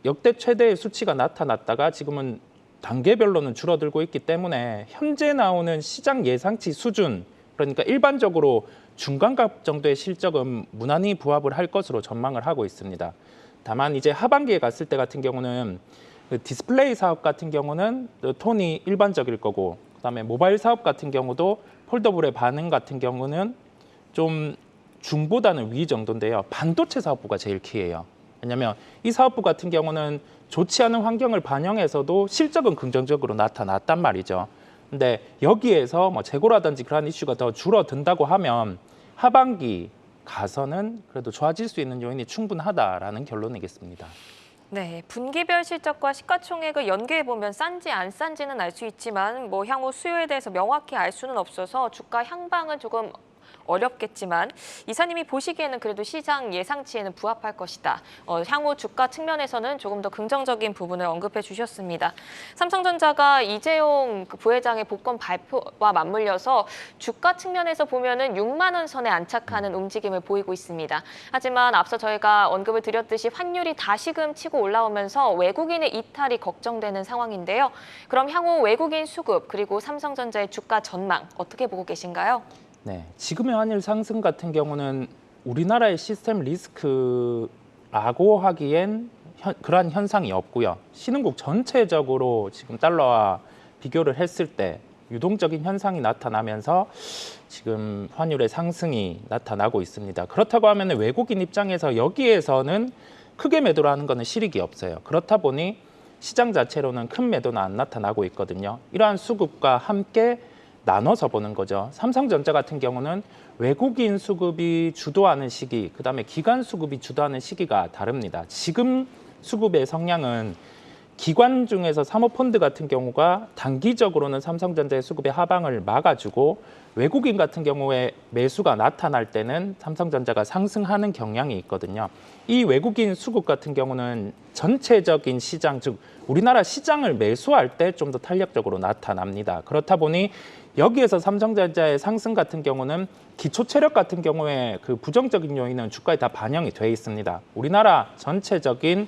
수치가 나타났다가 지금은 단계별로는 줄어들고 있기 때문에 현재 나오는 시장 예상치 수준, 그러니까 일반적으로 중간값 정도의 실적은 무난히 부합을 할 것으로 전망을 하고 있습니다. 다만 이제 하반기에 갔을 때 같은 경우는 디스플레이 사업 같은 경우는 톤이 일반적일 거고, 그다음에 모바일 사업 같은 경우도 폴더블의 반응 같은 경우는 좀 중보다는 위 정도인데요. 반도체 사업부가 제일 키예요. 왜냐하면 이 사업부 같은 경우는 좋지 않은 환경을 반영해서도 실적은 긍정적으로 나타났단 말이죠. 근데 여기에서 뭐 재고라든지 그런 이슈가 더 줄어든다고 하면 하반기 가서는 그래도 좋아질 수 있는 요인이 충분하다라는 결론이겠습니다. 네, 분기별 실적과 시가총액을 연계해보면 싼지 안 싼지는 알 수 있지만 뭐 향후 수요에 대해서 명확히 알 수는 없어서 주가 향방은 조금 어렵겠지만 이사님이 보시기에는 그래도 시장 예상치에는 부합할 것이다. 향후 주가 측면에서는 조금 더 긍정적인 부분을 언급해 주셨습니다. 삼성전자가 이재용 부회장의 복권 발표와 맞물려서 주가 측면에서 보면은 6만 원 선에 안착하는 움직임을 보이고 있습니다. 하지만 앞서 저희가 언급을 드렸듯이 환율이 다시금 치고 올라오면서 외국인의 이탈이 걱정되는 상황인데요. 그럼 향후 외국인 수급 그리고 삼성전자의 주가 전망 어떻게 보고 계신가요? 네, 지금의 환율 상승 같은 경우는 우리나라의 시스템 리스크라고 하기엔 그러한 현상이 없고요. 신흥국 전체적으로 지금 달러와 비교를 했을 때 유동적인 현상이 나타나면서 지금 환율의 상승이 나타나고 있습니다. 그렇다고 하면 외국인 입장에서 여기에서는 크게 매도를 하는 것은 실익이 없어요. 그렇다 보니 시장 자체로는 큰 매도는 안 나타나고 있거든요. 이러한 수급과 함께 나눠서 보는 거죠. 삼성전자 같은 경우는 외국인 수급이 주도하는 시기, 그다음에 기관 수급이 주도하는 시기가 다릅니다. 지금 수급의 성향은 기관 중에서 사모펀드 같은 경우가 단기적으로는 삼성전자의 수급의 하방을 막아주고 외국인 같은 경우에 매수가 나타날 때는 삼성전자가 상승하는 경향이 있거든요. 이 외국인 수급 같은 경우는 전체적인 시장, 즉 우리나라 시장을 매수할 때 좀 더 탄력적으로 나타납니다. 그렇다 보니 여기에서 삼성전자의 상승 같은 경우는 기초체력 같은 경우에 그 부정적인 요인은 주가에 다 반영이 돼 있습니다. 우리나라 전체적인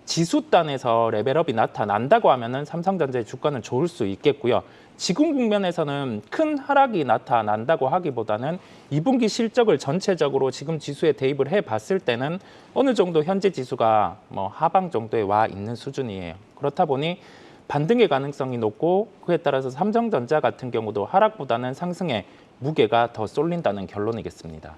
지수단에서 레벨업이 나타난다고 하면은 삼성전자의 주가는 좋을 수 있겠고요. 지금 국면에서는 큰 하락이 나타난다고 하기보다는 2분기 실적을 전체적으로 지금 지수에 대입을 해봤을 때는 어느 정도 현재 지수가 뭐 하방 정도에 와 있는 수준이에요. 그렇다 보니 반등의 가능성이 높고 그에 따라서 삼성전자 같은 경우도 하락보다는 상승에 무게가 더 쏠린다는 결론이겠습니다.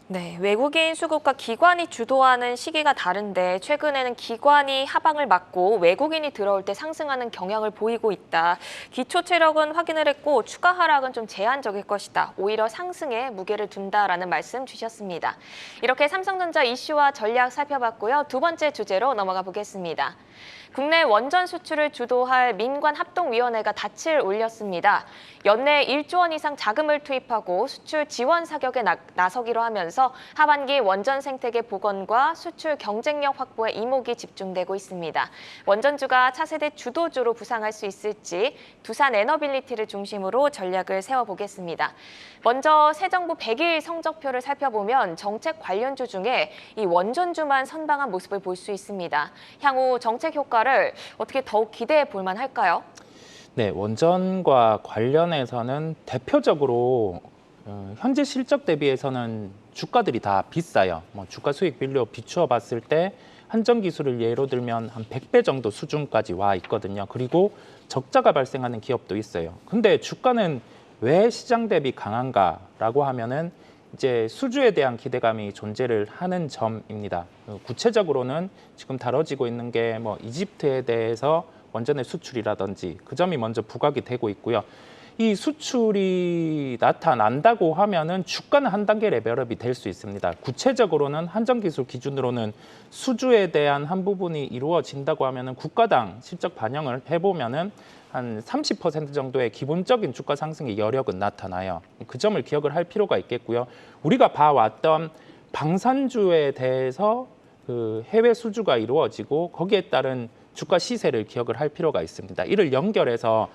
네, 외국인 수급과 기관이 주도하는 시기가 다른데 최근에는 기관이 하방을 막고 외국인이 들어올 때 상승하는 경향을 보이고 있다. 기초 체력은 확인을 했고 추가 하락은 좀 제한적일 것이다. 오히려 상승에 무게를 둔다라는 말씀 주셨습니다. 이렇게 삼성전자 이슈와 전략 살펴봤고요. 두 번째 주제로 넘어가 보겠습니다. 국내 원전 수출을 주도할 민관합동위원회가 닻을 올렸습니다. 연내 1조 원 이상 자금을 투입하고 수출 지원 사격에 나서기로 하면서 하반기 원전 생태계 복원과 수출 경쟁력 확보에 이목이 집중되고 있습니다. 원전주가 차세대 주도주로 부상할 수 있을지 두산 에너빌리티를 중심으로 전략을 세워보겠습니다. 먼저 새 정부 100일 성적표를 살펴보면 정책 관련주 중에 이 원전주만 선방한 모습을 볼 수 있습니다. 향후 정책 효과를 어떻게 더욱 기대해 볼 만할까요? 네, 원전과 관련해서는 대표적으로 현재 실적 대비해서는 주가들이 다 비싸요. 뭐 주가 수익 비율로 비추어 봤을 때 한전 기술을 예로 들면 한 100배 정도 수준까지 와 있거든요. 그리고 적자가 발생하는 기업도 있어요. 근데 주가는 왜 시장 대비 강한가라고 하면은 이제 수주에 대한 기대감이 존재를 하는 점입니다. 구체적으로는 지금 다뤄지고 있는 게 뭐 이집트에 대해서 원전의 수출이라든지 그 점이 먼저 부각이 되고 있고요. 이 수출이 나타난다고 하면은 주가는 한 단계 레벨업이 될 수 있습니다. 구체적으로는 한전기술 기준으로는 수주에 대한 한 부분이 이루어진다고 하면은 국가당 실적 반영을 해보면은 한 30% 정도의 기본적인 주가 상승의 여력은 나타나요. 그 점을 기억을 할 필요가 있겠고요. 우리가 봐왔던 방산주에 대해서 그 해외 수주가 이루어지고 거기에 따른 주가 시세를 기억을 할 필요가 있습니다. 이를 연결해서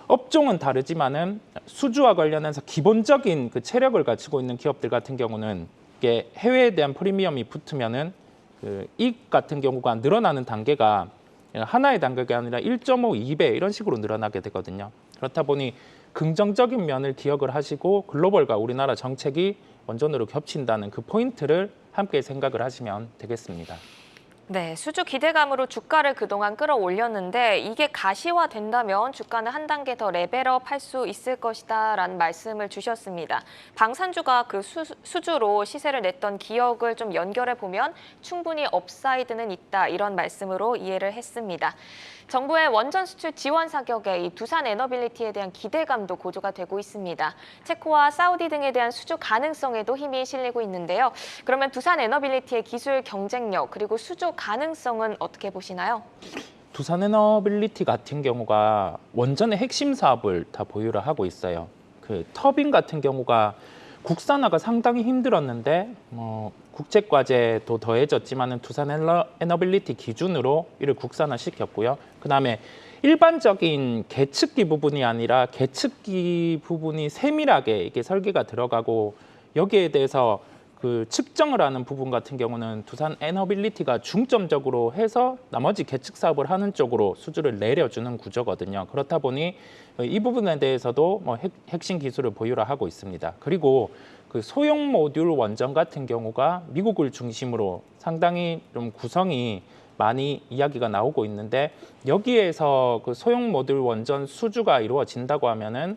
업종은 다르지만은 수주와 관련해서 기본적인 그 체력을 갖추고 있는 기업들 같은 경우는 이게 해외에 대한 프리미엄이 붙으면은 그 이익 같은 경우가 늘어나는 단계가 하나의 단계가 아니라 1.5, 2배 이런 식으로 늘어나게 되거든요. 그렇다 보니 긍정적인 면을 기억을 하시고 글로벌과 우리나라 정책이 원전으로 겹친다는 그 포인트를 함께 생각을 하시면 되겠습니다. 네, 수주 기대감으로 주가를 그동안 끌어올렸는데 이게 가시화된다면 주가는 한 단계 더 레벨업 할 수 있을 것이다 라는 말씀을 주셨습니다. 방산주가 그 수주로 시세를 냈던 기억을 좀 연결해 보면 충분히 업사이드는 있다 이런 말씀으로 이해를 했습니다. 정부의 원전 수출 지원 사격에 이 두산 에너빌리티에 대한 기대감도 고조가 되고 있습니다. 체코와 사우디 등에 대한 수주 가능성에도 힘이 실리고 있는데요. 그러면 두산 에너빌리티의 기술 경쟁력 그리고 수주 가능성은 어떻게 보시나요? 두산 에너빌리티 같은 경우가 원전의 핵심 사업을 다 보유를 하고 있어요. 그 터빈 같은 경우가 국산화가 상당히 힘들었는데 국제 과제도 더해졌지만은 두산 에너빌리티 기준으로 이를 국산화 시켰고요. 그다음에 일반적인 계측기 부분이 아니라 계측기 부분이 세밀하게 이게 설계가 들어가고 여기에 대해서 그 측정을 하는 부분 같은 경우는 두산 에너빌리티가 중점적으로 해서 나머지 계측 사업을 하는 쪽으로 수주를 내려주는 구조거든요. 그렇다 보니 이 부분에 대해서도 뭐 핵심 기술을 보유를 하고 있습니다. 그리고 그 소형 모듈 원전 같은 경우가 미국을 중심으로 상당히 좀 구성이 많이 이야기가 나오고 있는데 여기에서 그 소형 모듈 원전 수주가 이루어진다고 하면은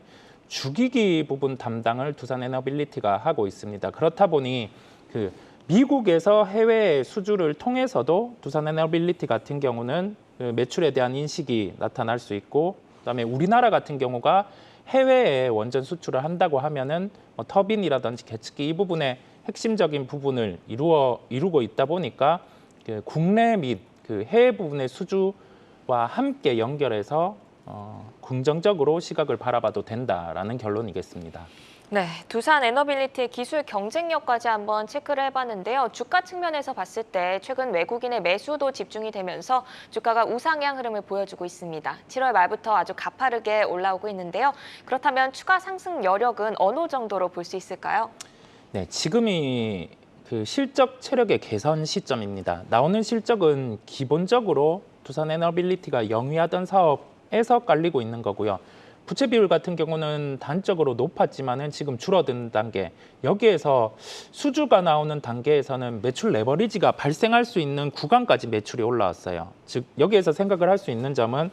주기기 부분 담당을 두산 에너빌리티가 하고 있습니다. 그렇다 보니 그 미국에서 해외 수주를 통해서도 두산 에너빌리티 같은 경우는 그 매출에 대한 인식이 나타날 수 있고 그다음에 우리나라 같은 경우가 해외에 원전 수출을 한다고 하면은 터빈이라든지 계측기 이 부분의 핵심적인 부분을 이루고 있다 보니까 그 국내 및 그 해외 부분의 수주 함께 연결해서 긍정적으로 시각을 바라봐도 된다라는 결론이겠습니다. 네, 두산 에너빌리티의 기술 경쟁력까지 한번 체크를 해봤는데요. 주가 측면에서 봤을 때 최근 외국인의 매수도 집중이 되면서 주가가 우상향 흐름을 보여주고 있습니다. 7월 말부터 아주 가파르게 올라오고 있는데요. 그렇다면 추가 상승 여력은 어느 정도로 볼 수 있을까요? 네, 지금이 그 실적 체력의 개선 시점입니다. 나오는 실적은 기본적으로 두산 에너빌리티가 영위하던 사업에서 깔리고 있는 거고요. 부채 비율 같은 경우는 단적으로 높았지만은 지금 줄어든 단계, 여기에서 수주가 나오는 단계에서는 매출 레버리지가 발생할 수 있는 구간까지 매출이 올라왔어요. 즉 여기에서 생각을 할 수 있는 점은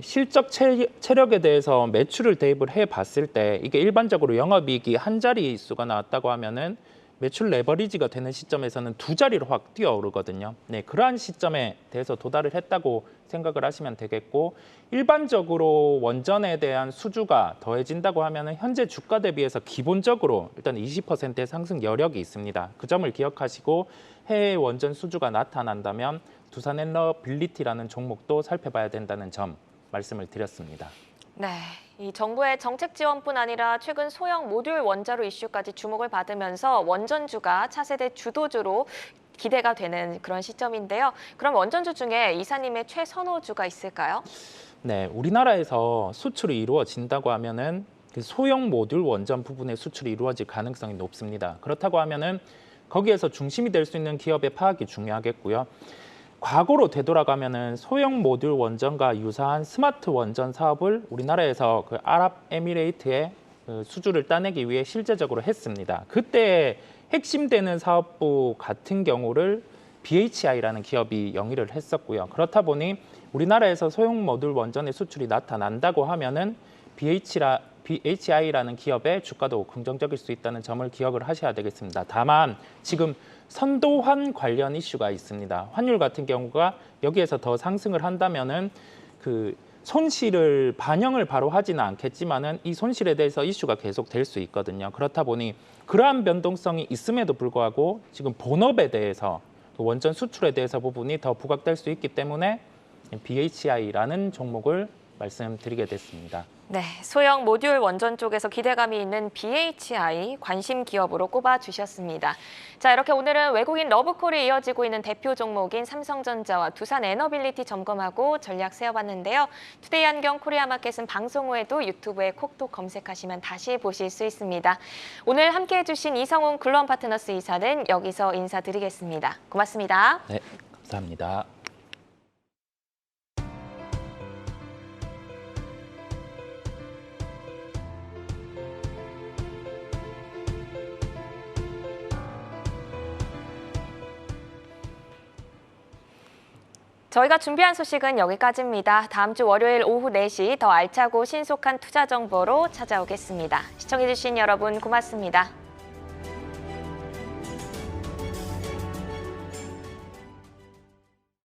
실적 체력에 대해서 매출을 대입을 해봤을 때 이게 일반적으로 영업이익이 한 자리 수가 나왔다고 하면은 매출 레버리지가 되는 시점에서는 두 자리로 확 뛰어오르거든요. 네, 그러한 시점에 대해서 도달을 했다고 생각을 하시면 되겠고, 일반적으로 원전에 대한 수주가 더해진다고 하면은 현재 주가 대비해서 기본적으로 일단 20%의 상승 여력이 있습니다. 그 점을 기억하시고 해외 원전 수주가 나타난다면 두산 에너빌리티라는 종목도 살펴봐야 된다는 점 말씀을 드렸습니다. 네, 이 정부의 정책 지원뿐 아니라 최근 소형 모듈 원자로 이슈까지 주목을 받으면서 원전주가 차세대 주도주로 기대가 되는 그런 시점인데요. 그럼 원전주 중에 이사님의 최선호주가 있을까요? 네, 우리나라에서 수출이 이루어진다고 하면은 그 소형 모듈 원전 부분의 수출이 이루어질 가능성이 높습니다. 그렇다고 하면은 거기에서 중심이 될 수 있는 기업의 파악이 중요하겠고요. 과거로 되돌아가면은 소형 모듈 원전과 유사한 스마트 원전 사업을 우리나라에서 그 아랍에미레이트에 수주를 따내기 위해 실제적으로 했습니다. 그때 핵심되는 사업부 같은 경우를 BHI라는 기업이 영위를 했었고요. 그렇다 보니 우리나라에서 소형 모듈 원전의 수출이 나타난다고 하면은 BHI라는 기업의 주가도 긍정적일 수 있다는 점을 기억을 하셔야 되겠습니다. 다만 지금 선도환 관련 이슈가 있습니다. 환율 같은 경우가 여기에서 더 상승을 한다면은 그 손실을 반영을 바로 하지는 않겠지만은 이 손실에 대해서 이슈가 계속 될 수 있거든요. 그렇다 보니 그러한 변동성이 있음에도 불구하고 지금 본업에 대해서 원전 수출에 대해서 부분이 더 부각될 수 있기 때문에 BHI라는 종목을 말씀드리게 됐습니다. 네, 소형 모듈 원전 쪽에서 기대감이 있는 BHI 관심 기업으로 꼽아주셨습니다. 자, 이렇게 오늘은 외국인 러브콜이 이어지고 있는 대표 종목인 삼성전자와 두산 에너빌리티 점검하고 전략 세워봤는데요. 투데이 안경 코리아마켓은 방송 후에도 유튜브에 콕톡 검색하시면 다시 보실 수 있습니다. 오늘 함께해 주신 이성훈 글로원 파트너스 이사는 여기서 인사드리겠습니다. 고맙습니다. 네, 감사합니다. 저희가 준비한 소식은 여기까지입니다. 다음 주 월요일 오후 4시 더 알차고 신속한 투자 정보로 찾아오겠습니다. 시청해주신 여러분 고맙습니다.